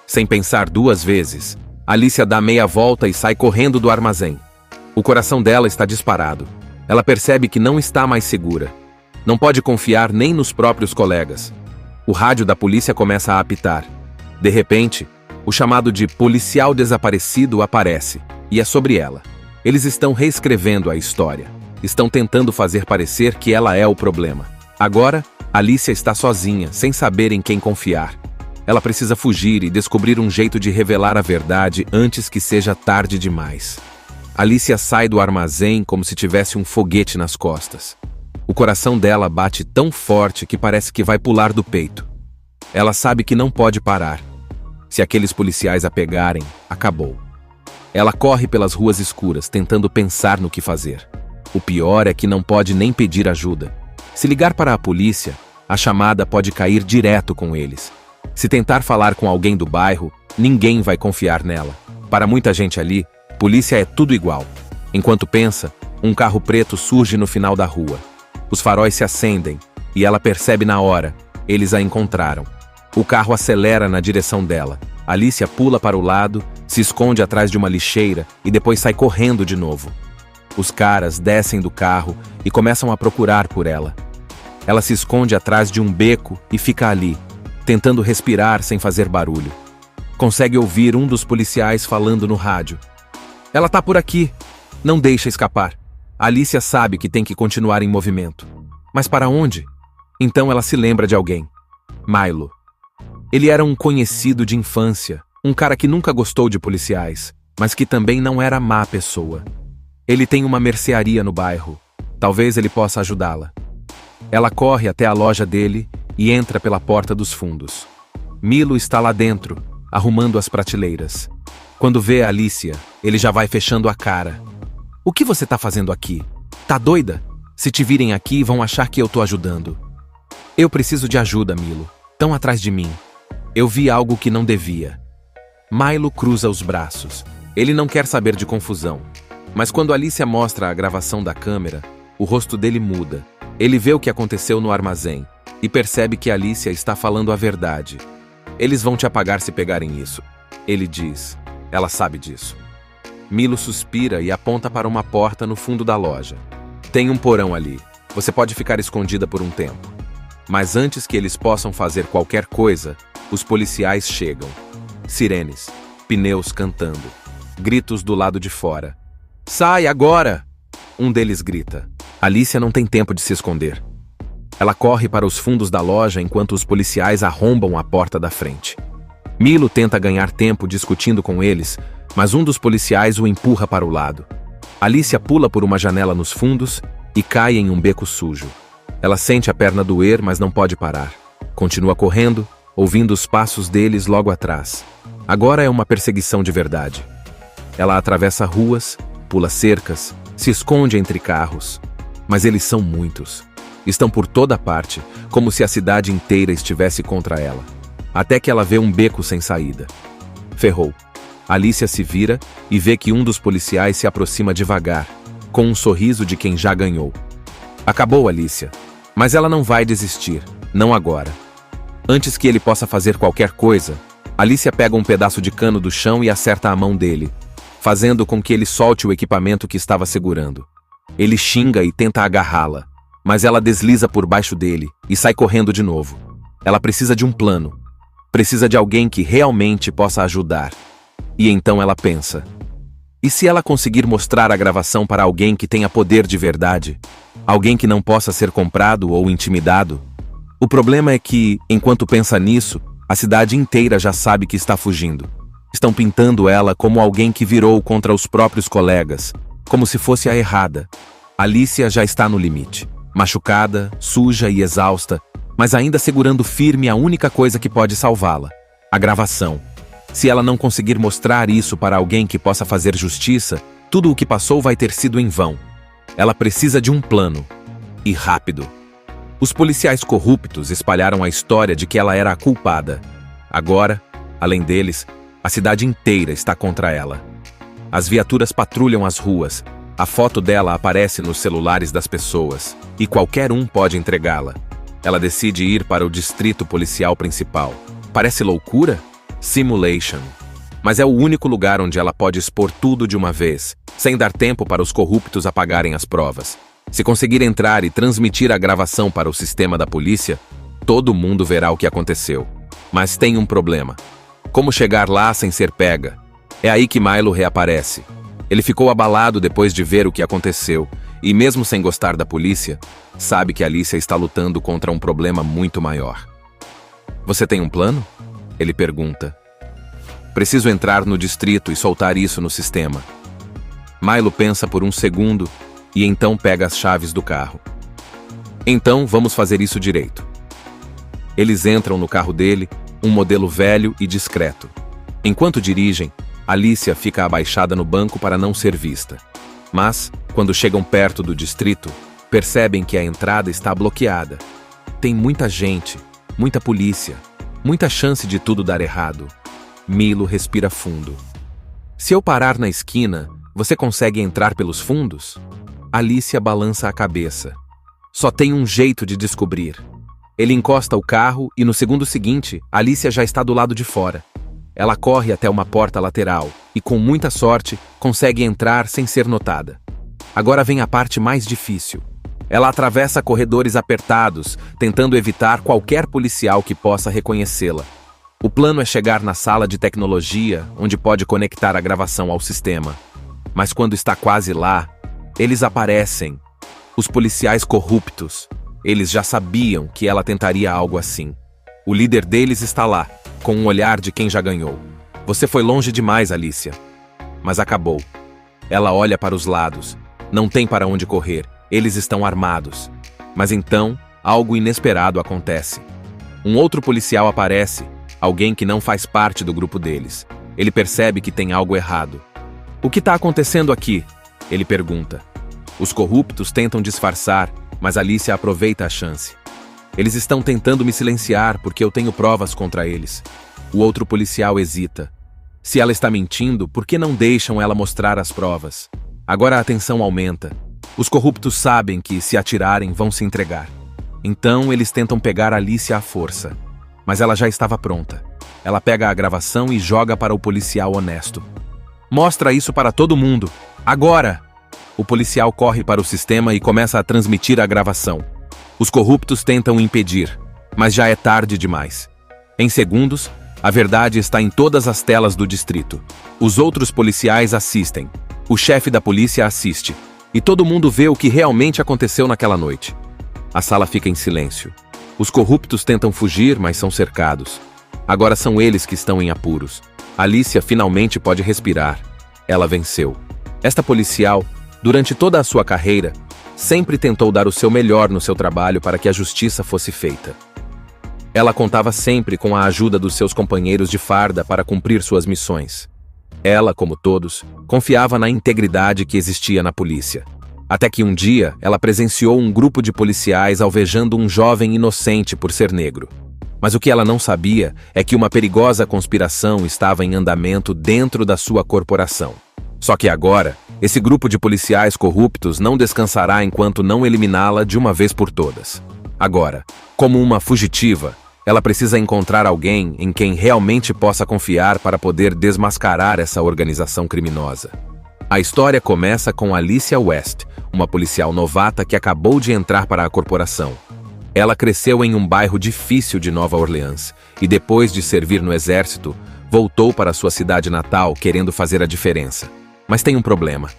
Sem pensar duas vezes, Alicia dá meia volta e sai correndo do armazém. O coração dela está disparado. Ela percebe que não está mais segura. Não pode confiar nem nos próprios colegas. O rádio da polícia começa a apitar. De repente, o chamado de policial desaparecido aparece, e é sobre ela. Eles estão reescrevendo a história. Estão tentando fazer parecer que ela é o problema. Agora, Alicia está sozinha, sem saber em quem confiar. Ela precisa fugir e descobrir um jeito de revelar a verdade antes que seja tarde demais. Alicia sai do armazém como se tivesse um foguete nas costas. O coração dela bate tão forte que parece que vai pular do peito. Ela sabe que não pode parar. Se aqueles policiais a pegarem, acabou. Ela corre pelas ruas escuras, tentando pensar no que fazer. O pior é que não pode nem pedir ajuda. Se ligar para a polícia, A chamada pode cair direto com eles. Se tentar falar com alguém do bairro, ninguém vai confiar nela. Para muita gente ali, polícia é tudo igual. Enquanto pensa, um carro preto surge no final da rua. Os faróis se acendem e ela percebe na hora. Eles a encontraram. O carro acelera na direção dela. Alicia pula para o lado, se esconde atrás de uma lixeira e depois sai correndo de novo. Os caras descem do carro e começam a procurar por ela. Ela se esconde atrás de um beco e fica ali, tentando respirar sem fazer barulho. Consegue ouvir um dos policiais falando no rádio. Ela tá por aqui. Não deixa escapar. Alicia sabe que tem que continuar em movimento. Mas para onde? Então ela se lembra de alguém. Milo. Ele era um conhecido de infância, um cara que nunca gostou de policiais, mas que também não era má pessoa. Ele tem uma mercearia no bairro. Talvez ele possa ajudá-la. Ela corre até a loja dele e entra pela porta dos fundos. Milo está lá dentro, arrumando as prateleiras. Quando vê a Alicia, ele já vai fechando a cara. O que você tá fazendo aqui? Tá doida? Se te virem aqui, vão achar que eu tô ajudando. Eu preciso de ajuda, Milo. Tão atrás de mim. Eu vi algo que não devia. Milo cruza os braços. Ele não quer saber de confusão. Mas quando Alicia mostra a gravação da câmera, o rosto dele muda. Ele vê o que aconteceu no armazém e percebe que Alicia está falando a verdade. Eles vão te apagar se pegarem isso. Ele diz. Ela sabe disso. Milo suspira e aponta para uma porta no fundo da loja. Tem um porão ali. Você pode ficar escondida por um tempo. Mas antes que eles possam fazer qualquer coisa, os policiais chegam. Sirenes, pneus cantando, gritos do lado de fora. Sai agora! Um deles grita. Alicia não tem tempo de se esconder. Ela corre para os fundos da loja enquanto os policiais arrombam a porta da frente. Milo tenta ganhar tempo discutindo com eles, mas um dos policiais o empurra para o lado. Alicia pula por uma janela nos fundos e cai em um beco sujo. Ela sente a perna doer, mas não pode parar. Continua correndo, ouvindo os passos deles logo atrás. Agora é uma perseguição de verdade. Ela atravessa ruas, pula cercas, se esconde entre carros. Mas eles são muitos. Estão por toda parte, como se a cidade inteira estivesse contra ela. Até que ela vê um beco sem saída. Ferrou. Alicia se vira e vê que um dos policiais se aproxima devagar, com um sorriso de quem já ganhou. Acabou, Alicia. Mas ela não vai desistir, não agora. Antes que ele possa fazer qualquer coisa, Alicia pega um pedaço de cano do chão e acerta a mão dele, fazendo com que ele solte o equipamento que estava segurando. Ele xinga e tenta agarrá-la, mas ela desliza por baixo dele e sai correndo de novo. Ela precisa de um plano. Precisa de alguém que realmente possa ajudar. E então ela pensa: e se ela conseguir mostrar a gravação para alguém que tenha poder de verdade? Alguém que não possa ser comprado ou intimidado? O problema é que, enquanto pensa nisso, a cidade inteira já sabe que está fugindo. Estão pintando ela como alguém que virou contra os próprios colegas, como se fosse a errada. Alicia já está no limite, machucada, suja e exausta, mas ainda segurando firme a única coisa que pode salvá-la: a gravação. Se ela não conseguir mostrar isso para alguém que possa fazer justiça, tudo o que passou vai ter sido em vão. Ela precisa de um plano. E rápido. Os policiais corruptos espalharam a história de que ela era a culpada. Agora, além deles, a cidade inteira está contra ela. As viaturas patrulham as ruas. A foto dela aparece nos celulares das pessoas. E qualquer um pode entregá-la. Ela decide ir para o distrito policial principal. Parece loucura? Simulation. Mas é o único lugar onde ela pode expor tudo de uma vez, sem dar tempo para os corruptos apagarem as provas. Se conseguir entrar e transmitir a gravação para o sistema da polícia, todo mundo verá o que aconteceu. Mas tem um problema. Como chegar lá sem ser pega? É aí que Milo reaparece. Ele ficou abalado depois de ver o que aconteceu, e mesmo sem gostar da polícia, sabe que Alicia está lutando contra um problema muito maior. Você tem um plano? Ele pergunta. Preciso entrar no distrito e soltar isso no sistema. Milo pensa por um segundo e então pega as chaves do carro. Então vamos fazer isso direito. Eles entram no carro dele, um modelo velho e discreto. Enquanto dirigem, Alicia fica abaixada no banco para não ser vista. Mas, quando chegam perto do distrito, percebem que a entrada está bloqueada. Tem muita gente, muita polícia, muita chance de tudo dar errado. Milo respira fundo. Se eu parar na esquina, você consegue entrar pelos fundos? Alicia balança a cabeça. Só tem um jeito de descobrir. Ele encosta o carro e no segundo seguinte, Alicia já está do lado de fora. Ela corre até uma porta lateral e, com muita sorte, consegue entrar sem ser notada. Agora vem a parte mais difícil. Ela atravessa corredores apertados, tentando evitar qualquer policial que possa reconhecê-la. O plano é chegar na sala de tecnologia, onde pode conectar a gravação ao sistema. Mas quando está quase lá, eles aparecem. Os policiais corruptos. Eles já sabiam que ela tentaria algo assim. O líder deles está lá, com um olhar de quem já ganhou. Você foi longe demais, Alicia. Mas acabou. Ela olha para os lados. Não tem para onde correr. Eles estão armados. Mas então, algo inesperado acontece. Um outro policial aparece, alguém que não faz parte do grupo deles. Ele percebe que tem algo errado. O que está acontecendo aqui? Ele pergunta. Os corruptos tentam disfarçar, mas Alicia aproveita a chance. Eles estão tentando me silenciar porque eu tenho provas contra eles. O outro policial hesita. Se ela está mentindo, por que não deixam ela mostrar as provas? Agora a tensão aumenta. Os corruptos sabem que, se atirarem, vão se entregar. Então, eles tentam pegar Alicia à força. Mas ela já estava pronta. Ela pega a gravação e joga para o policial honesto. Mostra isso para todo mundo. Agora! O policial corre para o sistema e começa a transmitir a gravação. Os corruptos tentam impedir, mas já é tarde demais. Em segundos, a verdade está em todas as telas do distrito. Os outros policiais assistem. O chefe da polícia assiste. E todo mundo vê o que realmente aconteceu naquela noite. A sala fica em silêncio. Os corruptos tentam fugir, mas são cercados. Agora são eles que estão em apuros. Alicia finalmente pode respirar. Ela venceu. Esta policial, durante toda a sua carreira, sempre tentou dar o seu melhor no seu trabalho para que a justiça fosse feita. Ela contava sempre com a ajuda dos seus companheiros de farda para cumprir suas missões. Ela, como todos, confiava na integridade que existia na polícia. Até que um dia, ela presenciou um grupo de policiais alvejando um jovem inocente por ser negro. Mas o que ela não sabia é que uma perigosa conspiração estava em andamento dentro da sua corporação. Só que agora, esse grupo de policiais corruptos não descansará enquanto não eliminá-la de uma vez por todas. Agora, como uma fugitiva, ela precisa encontrar alguém em quem realmente possa confiar para poder desmascarar essa organização criminosa. A história começa com Alicia West, uma policial novata que acabou de entrar para a corporação. Ela cresceu em um bairro difícil de Nova Orleans e, depois de servir no exército, voltou para sua cidade natal querendo fazer a diferença. Mas tem um problema.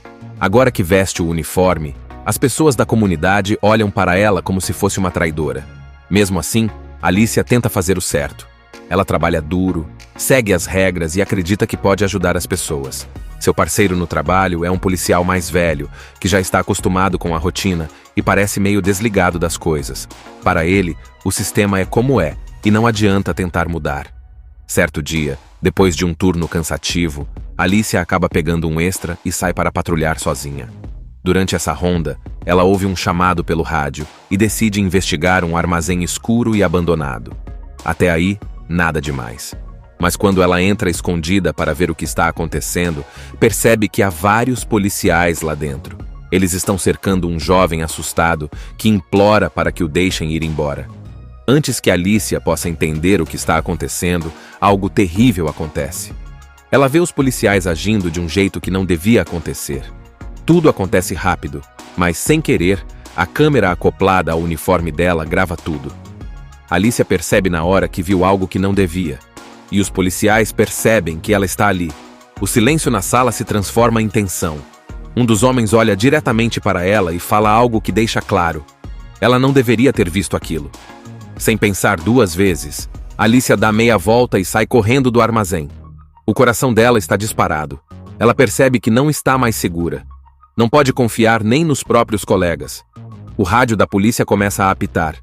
Agora que veste o uniforme, as pessoas da comunidade olham para ela como se fosse uma traidora. Mesmo assim, Alicia tenta fazer o certo. Ela trabalha duro, segue as regras e acredita que pode ajudar as pessoas. Seu parceiro no trabalho é um policial mais velho, que já está acostumado com a rotina e parece meio desligado das coisas. Para ele, o sistema é como é e não adianta tentar mudar. Certo dia, depois de um turno cansativo, Alicia acaba pegando um extra e sai para patrulhar sozinha. Durante essa ronda, ela ouve um chamado pelo rádio e decide investigar um armazém escuro e abandonado. Até aí, nada demais. Mas quando ela entra escondida para ver o que está acontecendo, percebe que há vários policiais lá dentro. Eles estão cercando um jovem assustado que implora para que o deixem ir embora. Antes que Alicia possa entender o que está acontecendo, algo terrível acontece. Ela vê os policiais agindo de um jeito que não devia acontecer. Tudo acontece rápido, mas sem querer, a câmera acoplada ao uniforme dela grava tudo. Alicia percebe na hora que viu algo que não devia. E os policiais percebem que ela está ali. O silêncio na sala se transforma em tensão. Um dos homens olha diretamente para ela e fala algo que deixa claro. Ela não deveria ter visto aquilo. Sem pensar duas vezes, Alicia dá meia volta e sai correndo do armazém. O coração dela está disparado. Ela percebe que não está mais segura. Não pode confiar nem nos próprios colegas. O rádio da polícia começa a apitar.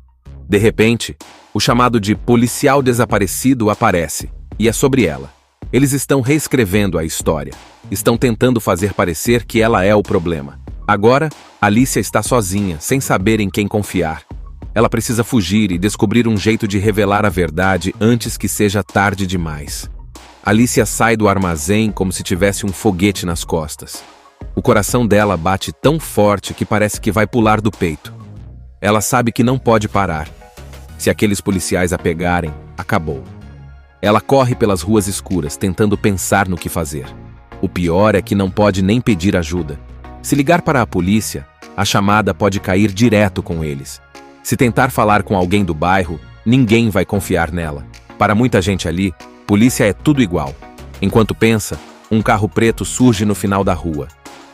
De repente, o chamado de policial desaparecido aparece, e é sobre ela. Eles estão reescrevendo a história. Estão tentando fazer parecer que ela é o problema. Agora, Alicia está sozinha, sem saber em quem confiar. Ela precisa fugir e descobrir um jeito de revelar a verdade antes que seja tarde demais. Alicia sai do armazém como se tivesse um foguete nas costas. O coração dela bate tão forte que parece que vai pular do peito. Ela sabe que não pode parar. Se aqueles policiais a pegarem, acabou. Ela corre pelas ruas escuras, tentando pensar no que fazer. O pior é que não pode nem pedir ajuda. Se ligar para a polícia, a chamada pode cair direto com eles. Se tentar falar com alguém do bairro, ninguém vai confiar nela. Para muita gente ali, polícia é tudo igual. Enquanto pensa, um carro preto surge no final da rua.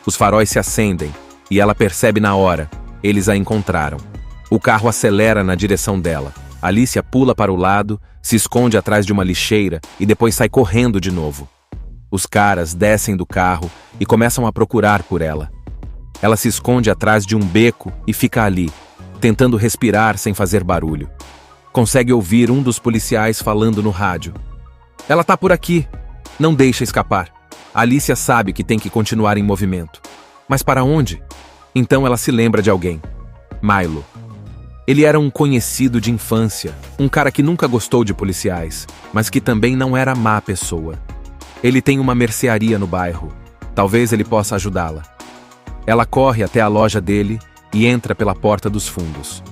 Os faróis se acendem e ela percebe na hora. Eles a encontraram. O carro acelera na direção dela. Alicia pula para o lado, se esconde atrás de uma lixeira e depois sai correndo de novo. Os caras descem do carro e começam a procurar por ela. Ela se esconde atrás de um beco e fica ali, tentando respirar sem fazer barulho. Consegue ouvir um dos policiais falando no rádio. Ela tá por aqui. Não deixa escapar. Alicia sabe que tem que continuar em movimento. Mas para onde? Então ela se lembra de alguém. Milo. Ele era um conhecido de infância, um cara que nunca gostou de policiais, mas que também não era má pessoa. Ele tem uma mercearia no bairro. Talvez ele possa ajudá-la. Ela corre até a loja dele e entra pela porta dos fundos.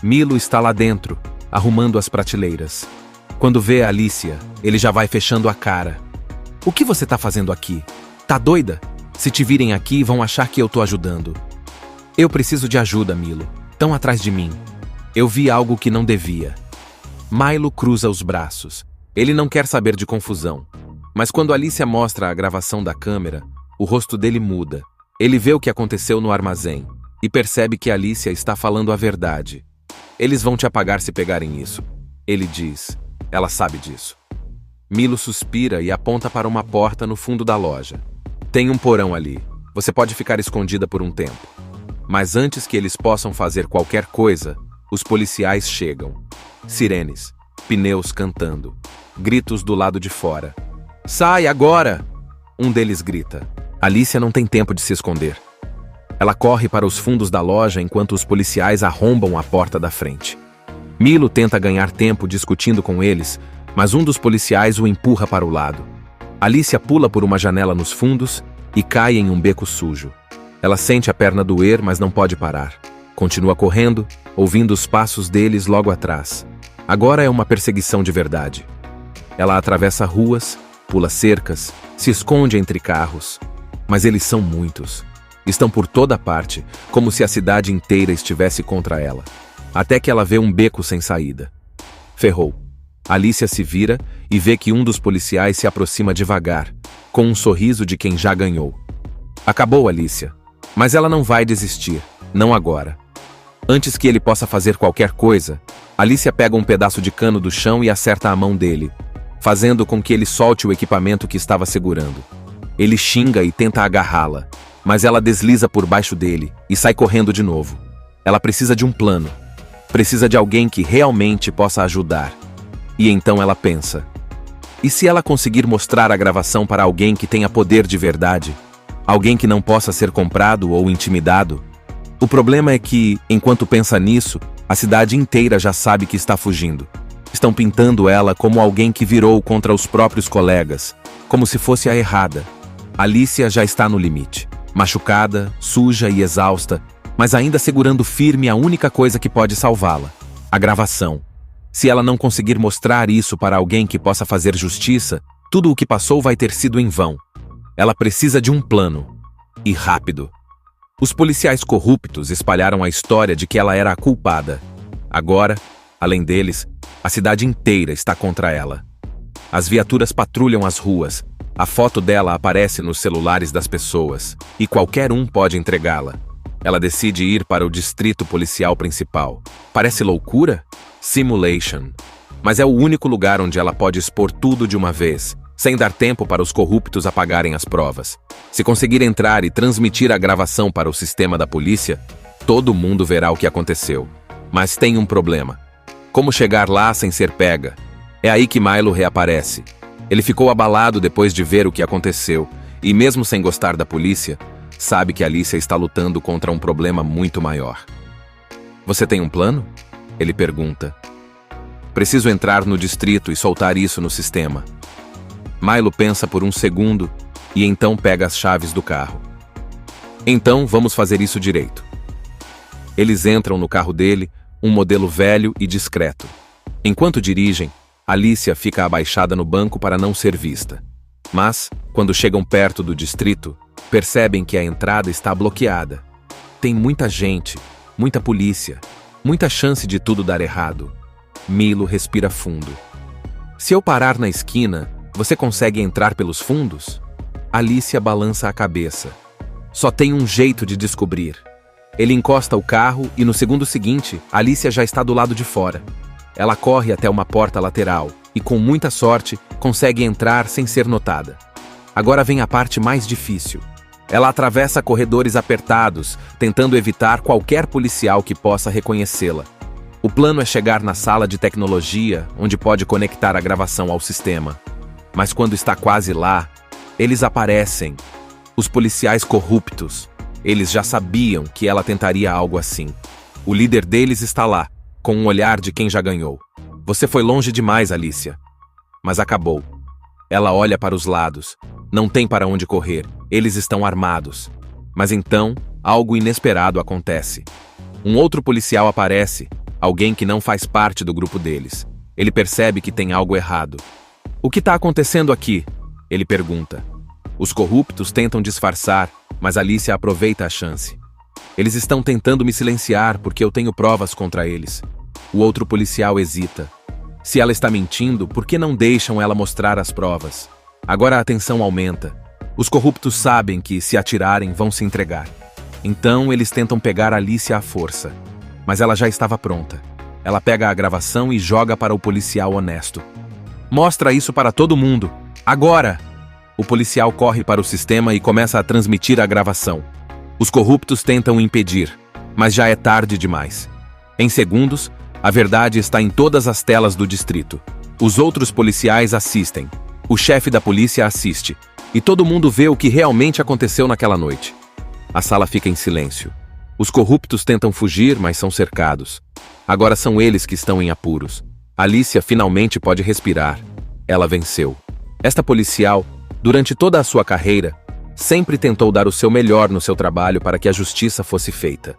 Milo está lá dentro, arrumando as prateleiras. Quando vê a Alicia, ele já vai fechando a cara. O que você tá fazendo aqui? Tá doida? Se te virem aqui, vão achar que eu tô ajudando. Eu preciso de ajuda, Milo. Tão atrás de mim. Eu vi algo que não devia. Milo cruza os braços. Ele não quer saber de confusão. Mas quando Alicia mostra a gravação da câmera, o rosto dele muda. Ele vê o que aconteceu no armazém e percebe que Alicia está falando a verdade. Eles vão te apagar se pegarem isso. Ele diz. Ela sabe disso. Milo suspira e aponta para uma porta no fundo da loja. Tem um porão ali. Você pode ficar escondida por um tempo. Mas antes que eles possam fazer qualquer coisa, os policiais chegam. Sirenes, pneus cantando, gritos do lado de fora. Sai agora! Um deles grita. Alicia não tem tempo de se esconder. Ela corre para os fundos da loja enquanto os policiais arrombam a porta da frente. Milo tenta ganhar tempo discutindo com eles, mas um dos policiais o empurra para o lado. Alicia pula por uma janela nos fundos e cai em um beco sujo. Ela sente a perna doer, mas não pode parar. Continua correndo, ouvindo os passos deles logo atrás. Agora é uma perseguição de verdade. Ela atravessa ruas, pula cercas, se esconde entre carros. Mas eles são muitos. Estão por toda parte, como se a cidade inteira estivesse contra ela. Até que ela vê um beco sem saída. Ferrou. Alicia se vira e vê que um dos policiais se aproxima devagar, com um sorriso de quem já ganhou. Acabou, Alicia. Mas ela não vai desistir. Não agora. Antes que ele possa fazer qualquer coisa, Alicia pega um pedaço de cano do chão e acerta a mão dele, fazendo com que ele solte o equipamento que estava segurando. Ele xinga e tenta agarrá-la, mas ela desliza por baixo dele e sai correndo de novo. Ela precisa de um plano. Precisa de alguém que realmente possa ajudar. E então ela pensa: e se ela conseguir mostrar a gravação para alguém que tenha poder de verdade? Alguém que não possa ser comprado ou intimidado? O problema é que, enquanto pensa nisso, a cidade inteira já sabe que está fugindo. Estão pintando ela como alguém que virou contra os próprios colegas, como se fosse a errada. Alicia já está no limite, machucada, suja e exausta, mas ainda segurando firme a única coisa que pode salvá-la: a gravação. Se ela não conseguir mostrar isso para alguém que possa fazer justiça, tudo o que passou vai ter sido em vão. Ela precisa de um plano. E rápido. Os policiais corruptos espalharam a história de que ela era a culpada. Agora, além deles, a cidade inteira está contra ela. As viaturas patrulham as ruas, a foto dela aparece nos celulares das pessoas, e qualquer um pode entregá-la. Ela decide ir para o distrito policial principal. Parece loucura? Simulation. Mas é o único lugar onde ela pode expor tudo de uma vez, sem dar tempo para os corruptos apagarem as provas. Se conseguir entrar e transmitir a gravação para o sistema da polícia, todo mundo verá o que aconteceu. Mas tem um problema. Como chegar lá sem ser pega? É aí que Milo reaparece. Ele ficou abalado depois de ver o que aconteceu, e mesmo sem gostar da polícia, sabe que Alicia está lutando contra um problema muito maior. Você tem um plano? Ele pergunta. Preciso entrar no distrito e soltar isso no sistema. Milo pensa por um segundo e então pega as chaves do carro. Então vamos fazer isso direito. Eles entram no carro dele, um modelo velho e discreto. Enquanto dirigem, Alicia fica abaixada no banco para não ser vista. Mas, quando chegam perto do distrito, percebem que a entrada está bloqueada. Tem muita gente, muita polícia, muita chance de tudo dar errado. Milo respira fundo. Se eu parar na esquina, você consegue entrar pelos fundos? Alicia balança a cabeça. Só tem um jeito de descobrir. Ele encosta o carro e no segundo seguinte, Alicia já está do lado de fora. Ela corre até uma porta lateral e, com muita sorte, consegue entrar sem ser notada. Agora vem a parte mais difícil. Ela atravessa corredores apertados, tentando evitar qualquer policial que possa reconhecê-la. O plano é chegar na sala de tecnologia, onde pode conectar a gravação ao sistema. Mas quando está quase lá, eles aparecem. Os policiais corruptos. Eles já sabiam que ela tentaria algo assim. O líder deles está lá, com um olhar de quem já ganhou. Você foi longe demais, Alicia. Mas acabou. Ela olha para os lados. Não tem para onde correr. Eles estão armados. Mas então, algo inesperado acontece. Um outro policial aparece, alguém que não faz parte do grupo deles. Ele percebe que tem algo errado. O que está acontecendo aqui? Ele pergunta. Os corruptos tentam disfarçar, mas Alicia aproveita a chance. Eles estão tentando me silenciar porque eu tenho provas contra eles. O outro policial hesita. Se ela está mentindo, por que não deixam ela mostrar as provas? Agora a tensão aumenta. Os corruptos sabem que, se atirarem, vão se entregar. Então eles tentam pegar Alicia à força. Mas ela já estava pronta. Ela pega a gravação e joga para o policial honesto. Mostra isso para todo mundo. Agora! O policial corre para o sistema e começa a transmitir a gravação. Os corruptos tentam impedir, mas já é tarde demais. Em segundos, a verdade está em todas as telas do distrito. Os outros policiais assistem. O chefe da polícia assiste. E todo mundo vê o que realmente aconteceu naquela noite. A sala fica em silêncio. Os corruptos tentam fugir, mas são cercados. Agora são eles que estão em apuros. Alicia finalmente pode respirar. Ela venceu. Esta policial, durante toda a sua carreira, sempre tentou dar o seu melhor no seu trabalho para que a justiça fosse feita.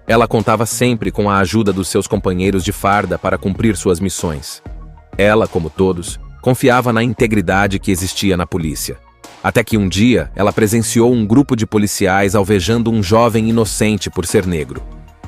Ela contava sempre com a ajuda dos seus companheiros de farda para cumprir suas missões. Ela, como todos, confiava na integridade que existia na polícia. Até que um dia, ela presenciou um grupo de policiais alvejando um jovem inocente por ser negro.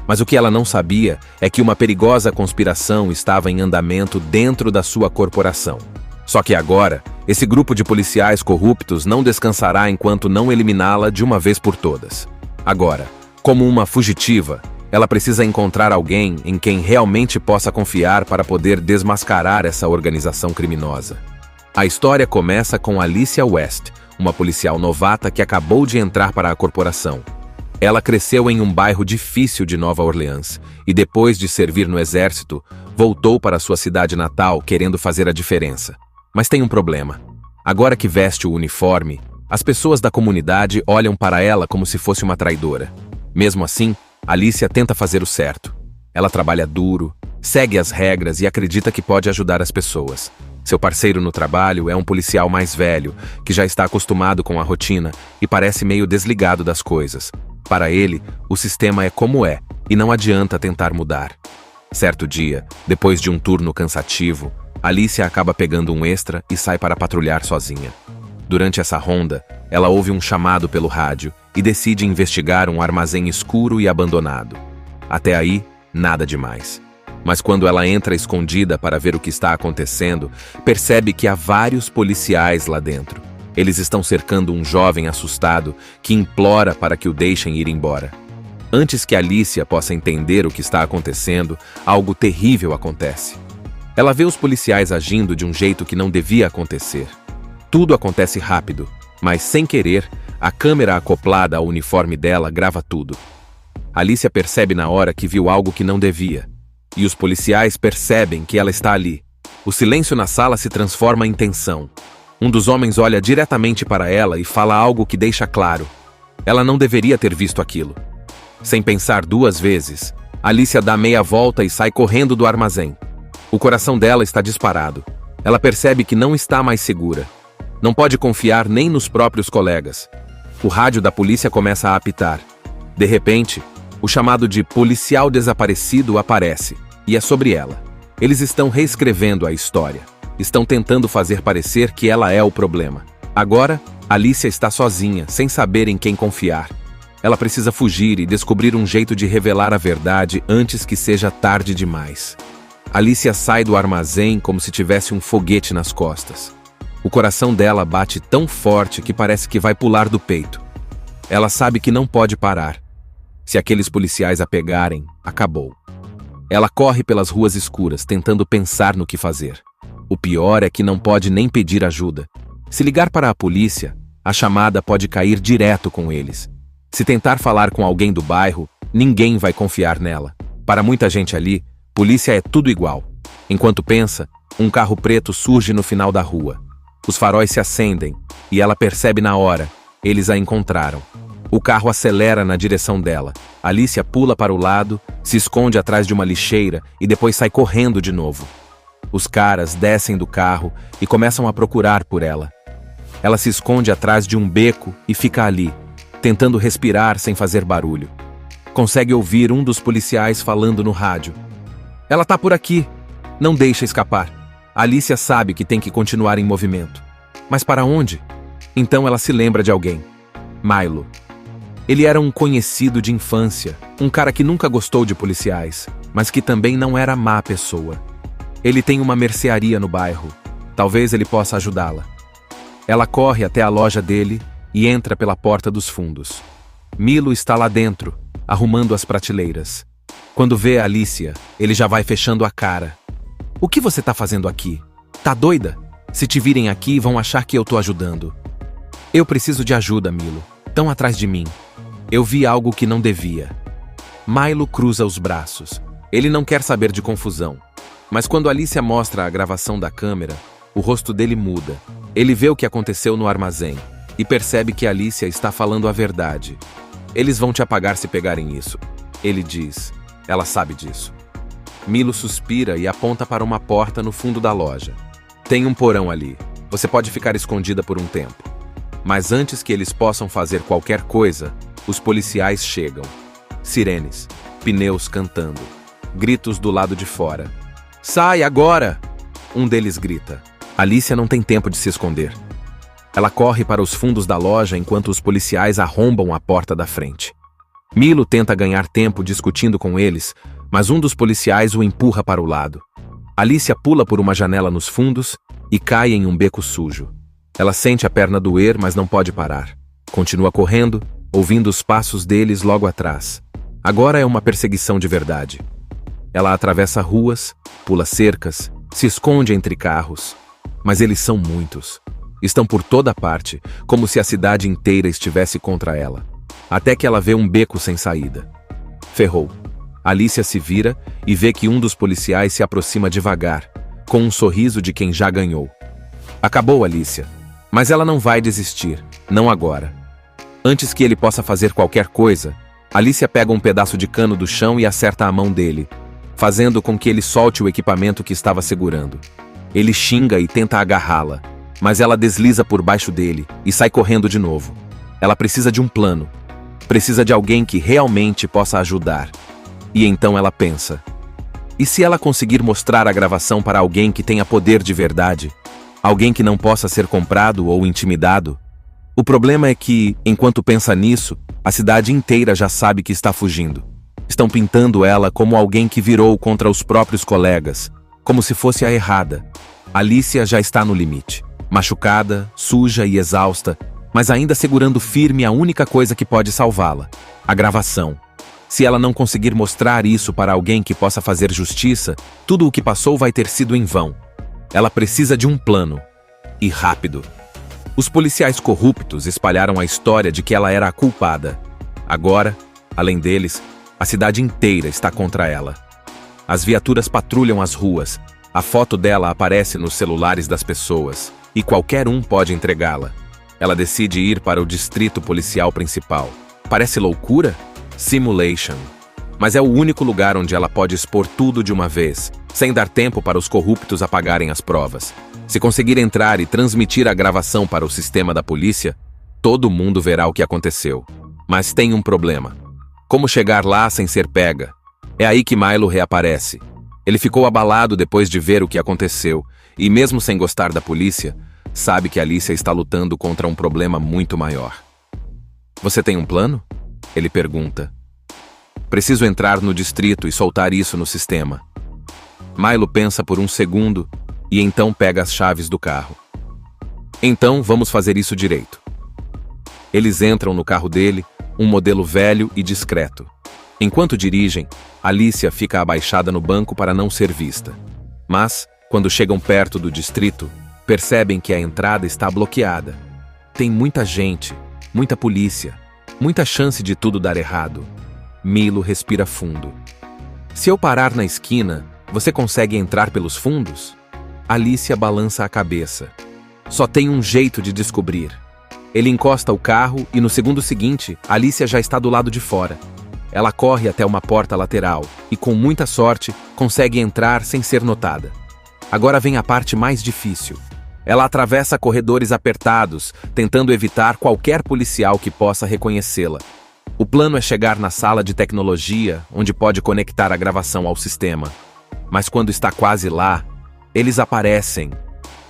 Mas o que ela não sabia é que uma perigosa conspiração estava em andamento dentro da sua corporação. Só que agora, esse grupo de policiais corruptos não descansará enquanto não eliminá-la de uma vez por todas. Agora, como uma fugitiva, ela precisa encontrar alguém em quem realmente possa confiar para poder desmascarar essa organização criminosa. A história começa com Alicia West, uma policial novata que acabou de entrar para a corporação. Ela cresceu em um bairro difícil de Nova Orleans e, depois de servir no exército, voltou para sua cidade natal querendo fazer a diferença. Mas tem um problema. Agora que veste o uniforme, as pessoas da comunidade olham para ela como se fosse uma traidora. Mesmo assim, Alicia tenta fazer o certo. Ela trabalha duro, segue as regras e acredita que pode ajudar as pessoas. Seu parceiro no trabalho é um policial mais velho, que já está acostumado com a rotina e parece meio desligado das coisas. Para ele, o sistema é como é e não adianta tentar mudar. Certo dia, depois de um turno cansativo, Alicia acaba pegando um extra e sai para patrulhar sozinha. Durante essa ronda, ela ouve um chamado pelo rádio e decide investigar um armazém escuro e abandonado. Até aí, nada demais. Mas quando ela entra escondida para ver o que está acontecendo, percebe que há vários policiais lá dentro. Eles estão cercando um jovem assustado que implora para que o deixem ir embora. Antes que Alicia possa entender o que está acontecendo, algo terrível acontece. Ela vê os policiais agindo de um jeito que não devia acontecer. Tudo acontece rápido, mas sem querer, a câmera acoplada ao uniforme dela grava tudo. Alicia percebe na hora que viu algo que não devia. E os policiais percebem que ela está ali. O silêncio na sala se transforma em tensão. Um dos homens olha diretamente para ela e fala algo que deixa claro. Ela não deveria ter visto aquilo. Sem pensar duas vezes, Alicia dá meia volta e sai correndo do armazém. O coração dela está disparado. Ela percebe que não está mais segura. Não pode confiar nem nos próprios colegas. O rádio da polícia começa a apitar. De repente, o chamado de policial desaparecido aparece, e é sobre ela. Eles estão reescrevendo a história. Estão tentando fazer parecer que ela é o problema. Agora, Alicia está sozinha, sem saber em quem confiar. Ela precisa fugir e descobrir um jeito de revelar a verdade antes que seja tarde demais. Alicia sai do armazém como se tivesse um foguete nas costas. O coração dela bate tão forte que parece que vai pular do peito. Ela sabe que não pode parar. Se aqueles policiais a pegarem, acabou. Ela corre pelas ruas escuras, tentando pensar no que fazer. O pior é que não pode nem pedir ajuda. Se ligar para a polícia, a chamada pode cair direto com eles. Se tentar falar com alguém do bairro, ninguém vai confiar nela. Para muita gente ali, polícia é tudo igual. Enquanto pensa, um carro preto surge no final da rua. Os faróis se acendem, e ela percebe na hora. Eles a encontraram. O carro acelera na direção dela. Alicia pula para o lado, se esconde atrás de uma lixeira e depois sai correndo de novo. Os caras descem do carro e começam a procurar por ela. Ela se esconde atrás de um beco e fica ali, tentando respirar sem fazer barulho. Consegue ouvir um dos policiais falando no rádio. Ela tá por aqui. Não deixa escapar. Alicia sabe que tem que continuar em movimento. Mas para onde? Então ela se lembra de alguém. Milo. Ele era um conhecido de infância, um cara que nunca gostou de policiais, mas que também não era má pessoa. Ele tem uma mercearia no bairro. Talvez ele possa ajudá-la. Ela corre até a loja dele e entra pela porta dos fundos. Milo está lá dentro, arrumando as prateleiras. Quando vê a Alicia, ele já vai fechando a cara. O que você tá fazendo aqui? Tá doida? Se te virem aqui, vão achar que eu tô ajudando. Eu preciso de ajuda, Milo. Tão atrás de mim. Eu vi algo que não devia. Milo cruza os braços. Ele não quer saber de confusão. Mas quando Alicia mostra a gravação da câmera, o rosto dele muda. Ele vê o que aconteceu no armazém e percebe que Alicia está falando a verdade. Eles vão te apagar se pegarem isso. Ele diz. Ela sabe disso. Milo suspira e aponta para uma porta no fundo da loja. Tem um porão ali. Você pode ficar escondida por um tempo. Mas antes que eles possam fazer qualquer coisa, os policiais chegam. Sirenes, pneus cantando, gritos do lado de fora. Sai agora! Um deles grita. Alicia não tem tempo de se esconder. Ela corre para os fundos da loja enquanto os policiais arrombam a porta da frente. Milo tenta ganhar tempo discutindo com eles, mas um dos policiais o empurra para o lado. Alicia pula por uma janela nos fundos e cai em um beco sujo. Ela sente a perna doer, mas não pode parar. Continua correndo, ouvindo os passos deles logo atrás. Agora é uma perseguição de verdade. Ela atravessa ruas, pula cercas, se esconde entre carros. Mas eles são muitos. Estão por toda parte, como se a cidade inteira estivesse contra ela. Até que ela vê um beco sem saída. Ferrou. Alicia se vira e vê que um dos policiais se aproxima devagar, com um sorriso de quem já ganhou. Acabou, Alicia. Mas ela não vai desistir, não agora. Antes que ele possa fazer qualquer coisa, Alicia pega um pedaço de cano do chão e acerta a mão dele, fazendo com que ele solte o equipamento que estava segurando. Ele xinga e tenta agarrá-la, mas ela desliza por baixo dele e sai correndo de novo. Ela precisa de um plano. Precisa de alguém que realmente possa ajudar. E então ela pensa: e se ela conseguir mostrar a gravação para alguém que tenha poder de verdade? Alguém que não possa ser comprado ou intimidado? O problema é que, enquanto pensa nisso, a cidade inteira já sabe que está fugindo. Estão pintando ela como alguém que virou contra os próprios colegas, como se fosse a errada. Alicia já está no limite, machucada, suja e exausta, mas ainda segurando firme a única coisa que pode salvá-la: a gravação. Se ela não conseguir mostrar isso para alguém que possa fazer justiça, tudo o que passou vai ter sido em vão. Ela precisa de um plano. E rápido. Os policiais corruptos espalharam a história de que ela era a culpada. Agora, além deles, a cidade inteira está contra ela. As viaturas patrulham as ruas. A foto dela aparece nos celulares das pessoas. E qualquer um pode entregá-la. Ela decide ir para o distrito policial principal. Parece loucura? Simulation. mas é o único lugar onde ela pode expor tudo de uma vez, sem dar tempo para os corruptos apagarem as provas. Se conseguir entrar e transmitir a gravação para o sistema da polícia, todo mundo verá o que aconteceu. Mas tem um problema. Como chegar lá sem ser pega? É aí que Milo reaparece. Ele ficou abalado depois de ver o que aconteceu, e mesmo sem gostar da polícia, sabe que Alicia está lutando contra um problema muito maior. Você tem um plano? Ele pergunta. Preciso entrar no distrito e soltar isso no sistema. Milo pensa por um segundo e então pega as chaves do carro. Então vamos fazer isso direito. Eles entram no carro dele, um modelo velho e discreto. Enquanto dirigem, Alicia fica abaixada no banco para não ser vista. Mas, quando chegam perto do distrito, percebem que a entrada está bloqueada. Tem muita gente, muita polícia, muita chance de tudo dar errado. Milo respira fundo. Se eu parar na esquina, você consegue entrar pelos fundos? Alicia balança a cabeça. Só tem um jeito de descobrir. Ele encosta o carro e no segundo seguinte, Alicia já está do lado de fora. Ela corre até uma porta lateral e, com muita sorte, consegue entrar sem ser notada. Agora vem a parte mais difícil. Ela atravessa corredores apertados, tentando evitar qualquer policial que possa reconhecê-la. O plano é chegar na sala de tecnologia, onde pode conectar a gravação ao sistema. Mas quando está quase lá, eles aparecem.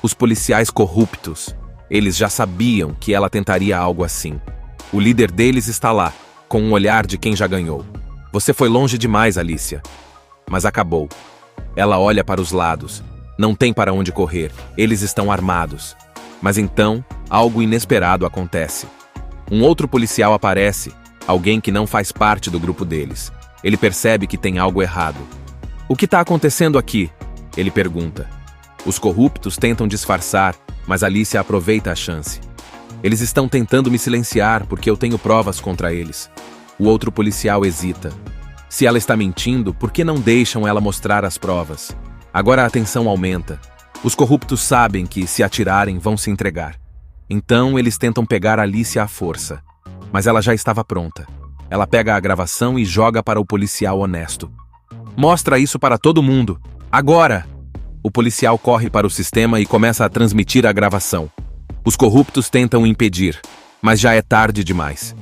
Os policiais corruptos. Eles já sabiam que ela tentaria algo assim. O líder deles está lá, com um olhar de quem já ganhou. Você foi longe demais, Alicia. Mas acabou. Ela olha para os lados. Não tem para onde correr. Eles estão armados. Mas então, algo inesperado acontece. Um outro policial aparece, alguém que não faz parte do grupo deles. Ele percebe que tem algo errado. O que está acontecendo aqui? Ele pergunta. Os corruptos tentam disfarçar, mas Alicia aproveita a chance. Eles estão tentando me silenciar porque eu tenho provas contra eles. O outro policial hesita. Se ela está mentindo, por que não deixam ela mostrar as provas? Agora a tensão aumenta. Os corruptos sabem que, se atirarem, vão se entregar. Então eles tentam pegar Alicia à força. Mas ela já estava pronta. Ela pega a gravação e joga para o policial honesto. Mostra isso para todo mundo. Agora! O policial corre para o sistema e começa a transmitir a gravação. Os corruptos tentam impedir, mas já é tarde demais.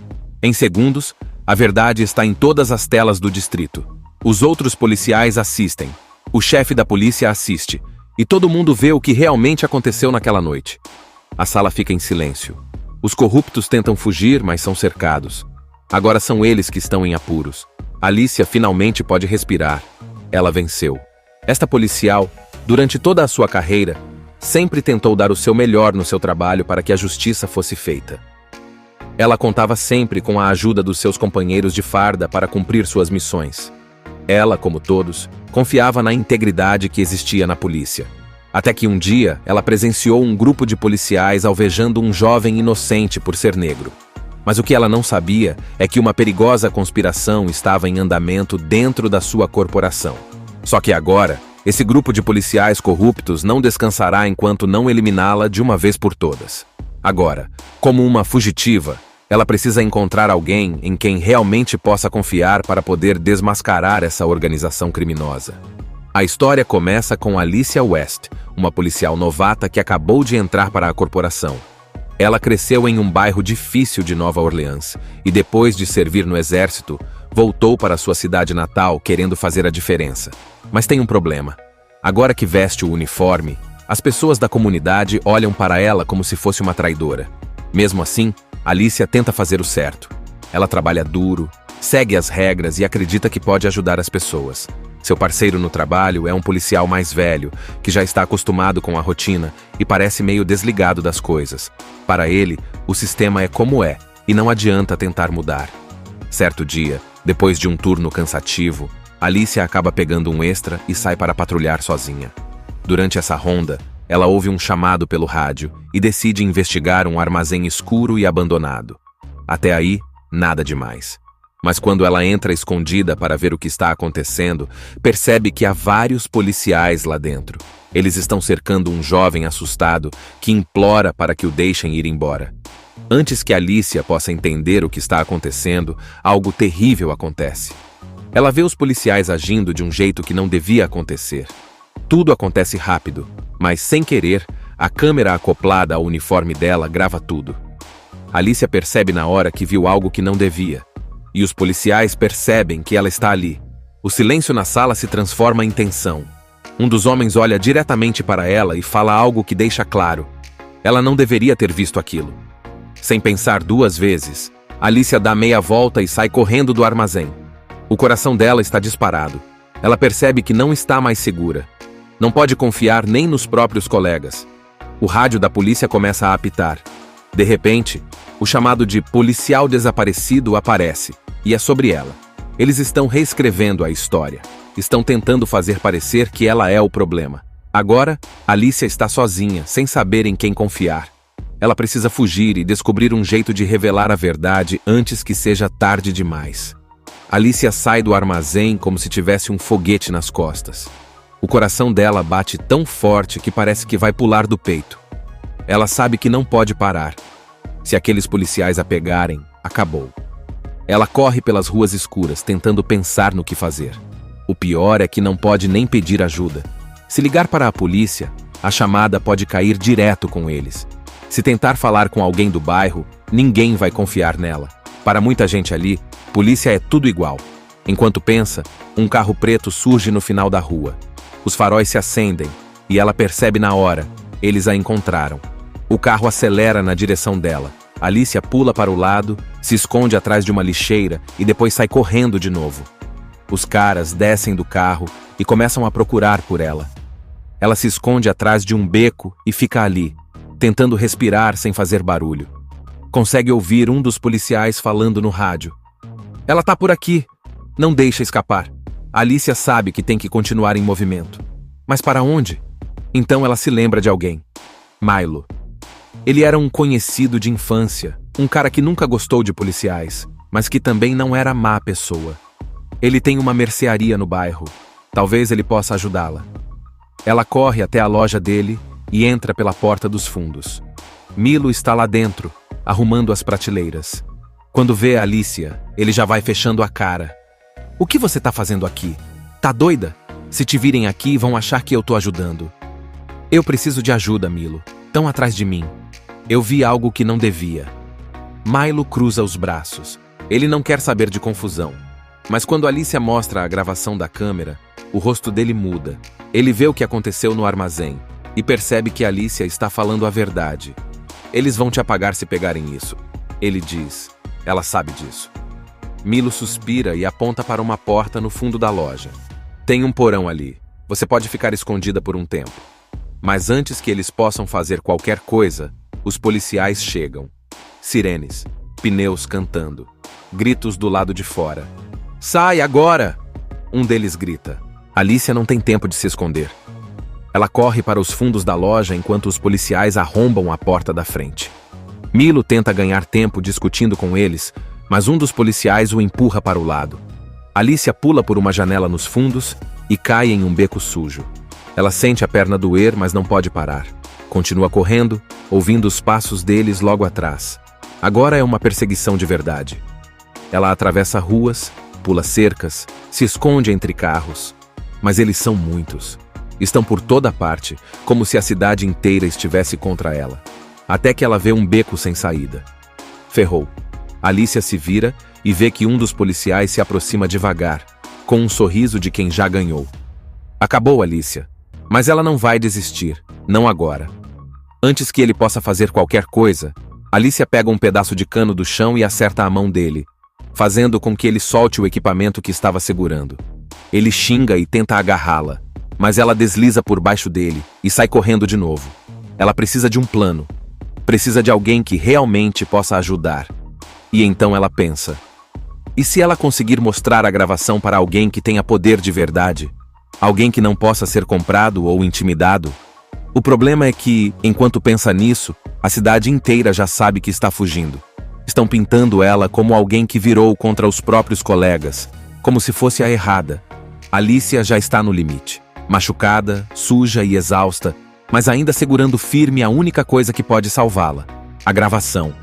Em segundos, a verdade está em todas as telas do distrito. Os outros policiais assistem. O chefe da polícia assiste. E todo mundo vê o que realmente aconteceu naquela noite. A sala fica em silêncio. Os corruptos tentam fugir, mas são cercados. Agora são eles que estão em apuros. Alicia finalmente pode respirar. Ela venceu. Esta policial, durante toda a sua carreira, sempre tentou dar o seu melhor no seu trabalho para que a justiça fosse feita. Ela contava sempre com a ajuda dos seus companheiros de farda para cumprir suas missões. Ela, como todos, confiava na integridade que existia na polícia. Até que um dia, ela presenciou um grupo de policiais alvejando um jovem inocente por ser negro. Mas o que ela não sabia é que uma perigosa conspiração estava em andamento dentro da sua corporação. Só que agora, esse grupo de policiais corruptos não descansará enquanto não eliminá-la de uma vez por todas. Agora, como uma fugitiva, ela precisa encontrar alguém em quem realmente possa confiar para poder desmascarar essa organização criminosa. A história começa com Alicia West, uma policial novata que acabou de entrar para a corporação. Ela cresceu em um bairro difícil de Nova Orleans e, depois de servir no exército, voltou para sua cidade natal querendo fazer a diferença. Mas tem um problema. Agora que veste o uniforme, as pessoas da comunidade olham para ela como se fosse uma traidora. Mesmo assim, Alicia tenta fazer o certo. Ela trabalha duro, segue as regras e acredita que pode ajudar as pessoas. Seu parceiro no trabalho é um policial mais velho, que já está acostumado com a rotina e parece meio desligado das coisas. Para ele, o sistema é como é e não adianta tentar mudar. Certo dia, depois de um turno cansativo, Alicia acaba pegando um extra e sai para patrulhar sozinha. Durante essa ronda, ela ouve um chamado pelo rádio e decide investigar um armazém escuro e abandonado. Até aí, nada demais. Mas quando ela entra escondida para ver o que está acontecendo, percebe que há vários policiais lá dentro. Eles estão cercando um jovem assustado que implora para que o deixem ir embora. Antes que Alicia possa entender o que está acontecendo, algo terrível acontece. Ela vê os policiais agindo de um jeito que não devia acontecer. Tudo acontece rápido, mas sem querer, a câmera acoplada ao uniforme dela grava tudo. Alicia percebe na hora que viu algo que não devia. E os policiais percebem que ela está ali. O silêncio na sala se transforma em tensão. Um dos homens olha diretamente para ela e fala algo que deixa claro: ela não deveria ter visto aquilo. Sem pensar duas vezes, Alicia dá meia volta e sai correndo do armazém. O coração dela está disparado. Ela percebe que não está mais segura. Não pode confiar nem nos próprios colegas. O rádio da polícia começa a apitar. De repente, o chamado de policial desaparecido aparece, e é sobre ela. Eles estão reescrevendo a história. Estão tentando fazer parecer que ela é o problema. Agora, Alicia está sozinha, sem saber em quem confiar. Ela precisa fugir e descobrir um jeito de revelar a verdade antes que seja tarde demais. Alicia sai do armazém como se tivesse um foguete nas costas. O coração dela bate tão forte que parece que vai pular do peito. Ela sabe que não pode parar. Se aqueles policiais a pegarem, acabou. Ela corre pelas ruas escuras, tentando pensar no que fazer. O pior é que não pode nem pedir ajuda. Se ligar para a polícia, a chamada pode cair direto com eles. Se tentar falar com alguém do bairro, ninguém vai confiar nela. Para muita gente ali, polícia é tudo igual. Enquanto pensa, um carro preto surge no final da rua. Os faróis se acendem, e ela percebe na hora: eles a encontraram. O carro acelera na direção dela. Alicia pula para o lado, se esconde atrás de uma lixeira e depois sai correndo de novo. Os caras descem do carro e começam a procurar por ela. Ela se esconde atrás de um beco e fica ali, tentando respirar sem fazer barulho. Consegue ouvir um dos policiais falando no rádio: "Ela tá por aqui. Não deixa escapar." Alicia sabe que tem que continuar em movimento. Mas para onde? Então ela se lembra de alguém. Milo. Ele era um conhecido de infância, um cara que nunca gostou de policiais, mas que também não era má pessoa. Ele tem uma mercearia no bairro. Talvez ele possa ajudá-la. Ela corre até a loja dele e entra pela porta dos fundos. Milo está lá dentro, arrumando as prateleiras. Quando vê a Alicia, ele já vai fechando a cara. "O que você tá fazendo aqui? Tá doida? Se te virem aqui, vão achar que eu tô ajudando." "Eu preciso de ajuda, Milo. Tão atrás de mim. Eu vi algo que não devia." Milo cruza os braços. Ele não quer saber de confusão. Mas quando Alicia mostra a gravação da câmera, o rosto dele muda. Ele vê o que aconteceu no armazém e percebe que Alicia está falando a verdade. "Eles vão te apagar se pegarem isso." Ele diz. Ela sabe disso. Milo suspira e aponta para uma porta no fundo da loja. "Tem um porão ali. Você pode ficar escondida por um tempo." Mas antes que eles possam fazer qualquer coisa, os policiais chegam. Sirenes, pneus cantando, gritos do lado de fora. "Sai agora!" Um deles grita. Alicia não tem tempo de se esconder. Ela corre para os fundos da loja enquanto os policiais arrombam a porta da frente. Milo tenta ganhar tempo discutindo com eles, mas um dos policiais o empurra para o lado. Alicia pula por uma janela nos fundos e cai em um beco sujo. Ela sente a perna doer, mas não pode parar. Continua correndo, ouvindo os passos deles logo atrás. Agora é uma perseguição de verdade. Ela atravessa ruas, pula cercas, se esconde entre carros. Mas eles são muitos. Estão por toda parte, como se a cidade inteira estivesse contra ela. Até que ela vê um beco sem saída. Ferrou. Alicia se vira e vê que um dos policiais se aproxima devagar, com um sorriso de quem já ganhou. Acabou, Alicia. Mas ela não vai desistir, não agora. Antes que ele possa fazer qualquer coisa, Alicia pega um pedaço de cano do chão e acerta a mão dele, fazendo com que ele solte o equipamento que estava segurando. Ele xinga e tenta agarrá-la, mas ela desliza por baixo dele e sai correndo de novo. Ela precisa de um plano. Precisa de alguém que realmente possa ajudar. E então ela pensa: e se ela conseguir mostrar a gravação para alguém que tenha poder de verdade? Alguém que não possa ser comprado ou intimidado? O problema é que, enquanto pensa nisso, a cidade inteira já sabe que está fugindo. Estão pintando ela como alguém que virou contra os próprios colegas, como se fosse a errada. Alicia já está no limite, machucada, suja e exausta, mas ainda segurando firme a única coisa que pode salvá-la: a gravação.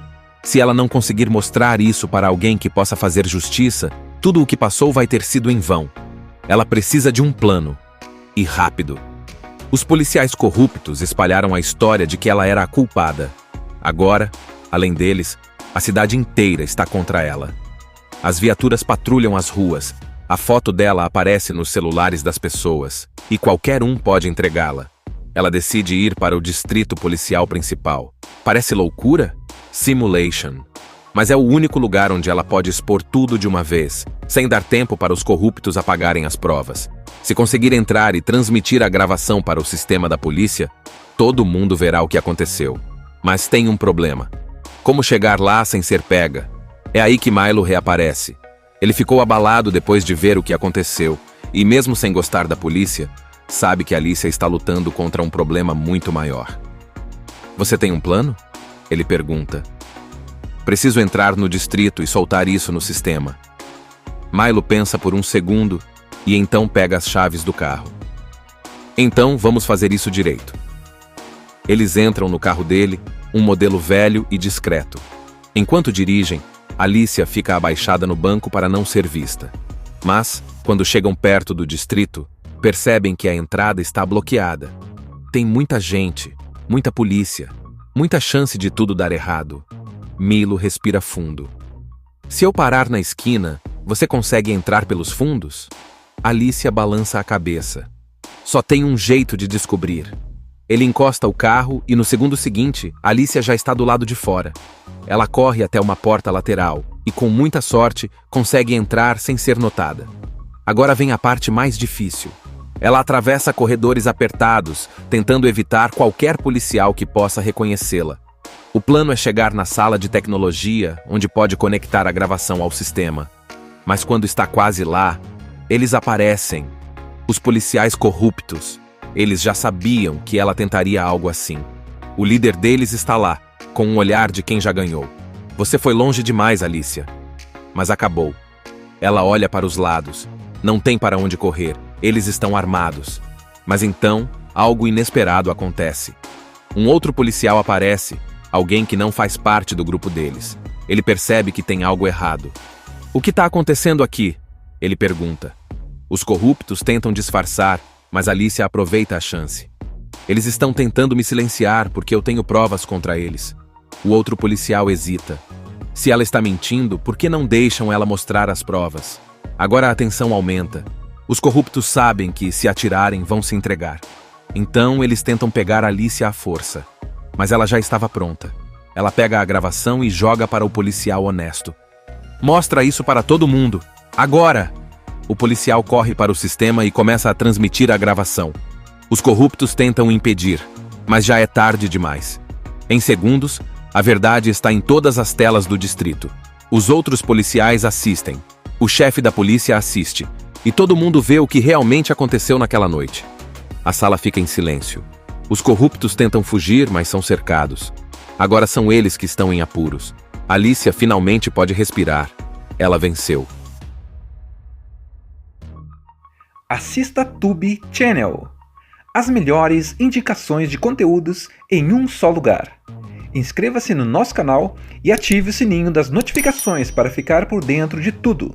Se ela não conseguir mostrar isso para alguém que possa fazer justiça, Tudo o que passou vai ter sido em vão. Ela precisa de um plano. E rápido. Os policiais corruptos espalharam a história de que ela era a culpada. Agora, além deles, a cidade inteira está contra ela. As viaturas patrulham as ruas. A foto dela aparece nos celulares das pessoas. E qualquer um pode entregá-la. Ela decide ir para o distrito policial principal. Parece loucura? Simulation. Mas é o único lugar onde ela pode expor tudo de uma vez, sem dar tempo para os corruptos apagarem as provas. Se conseguir entrar e transmitir a gravação para o sistema da polícia, todo mundo verá o que aconteceu. Mas tem um problema. Como chegar lá sem ser pega? É aí que Milo reaparece. Ele ficou abalado depois de ver o que aconteceu, e mesmo sem gostar da polícia, sabe que Alicia está lutando contra um problema muito maior. Você tem um plano? Ele pergunta. Preciso entrar no distrito e soltar isso no sistema. Milo pensa por um segundo e então pega as chaves do carro. Então vamos fazer isso direito. Eles entram no carro dele, um modelo velho e discreto. Enquanto dirigem, Alicia fica abaixada no banco para não ser vista. Mas, quando chegam perto do distrito, percebem que a entrada está bloqueada. Tem muita gente, muita polícia, muita chance de tudo dar errado. Milo respira fundo. Se eu parar na esquina, você consegue entrar pelos fundos? Alicia balança a cabeça. Só tem um jeito de descobrir. Ele encosta o carro e no segundo seguinte, Alicia já está do lado de fora. Ela corre até uma porta lateral e, com muita sorte, consegue entrar sem ser notada. Agora vem a parte mais difícil. Ela atravessa corredores apertados, tentando evitar qualquer policial que possa reconhecê-la. O plano é chegar na sala de tecnologia, onde pode conectar a gravação ao sistema. Mas quando está quase lá, eles aparecem. Os policiais corruptos. Eles já sabiam que ela tentaria algo assim. O líder deles está lá, com um olhar de quem já ganhou. Você foi longe demais, Alicia. Mas acabou. Ela olha para os lados. Não tem para onde correr. Eles estão armados. Mas então, algo inesperado acontece. Um outro policial aparece, alguém que não faz parte do grupo deles. Ele percebe que tem algo errado. O que está acontecendo aqui? Ele pergunta. Os corruptos tentam disfarçar, mas Alicia aproveita a chance. Eles estão tentando me silenciar porque eu tenho provas contra eles. O outro policial hesita. Se ela está mentindo, por que não deixam ela mostrar as provas? Agora a tensão aumenta. Os corruptos sabem que, se atirarem, vão se entregar. Então, eles tentam pegar Alicia à força. Mas ela já estava pronta. Ela pega a gravação e joga para o policial honesto. Mostra isso para todo mundo. Agora! O policial corre para o sistema e começa a transmitir a gravação. Os corruptos tentam impedir, mas já é tarde demais. Em segundos, a verdade está em todas as telas do distrito. Os outros policiais assistem. O chefe da polícia assiste. E todo mundo vê o que realmente aconteceu naquela noite. A sala fica em silêncio. Os corruptos tentam fugir, mas são cercados. Agora são eles que estão em apuros. Alicia finalmente pode respirar. Ela venceu. Assista Tube Channel. As melhores indicações de conteúdos em um só lugar. Inscreva-se no nosso canal e ative o sininho das notificações para ficar por dentro de tudo.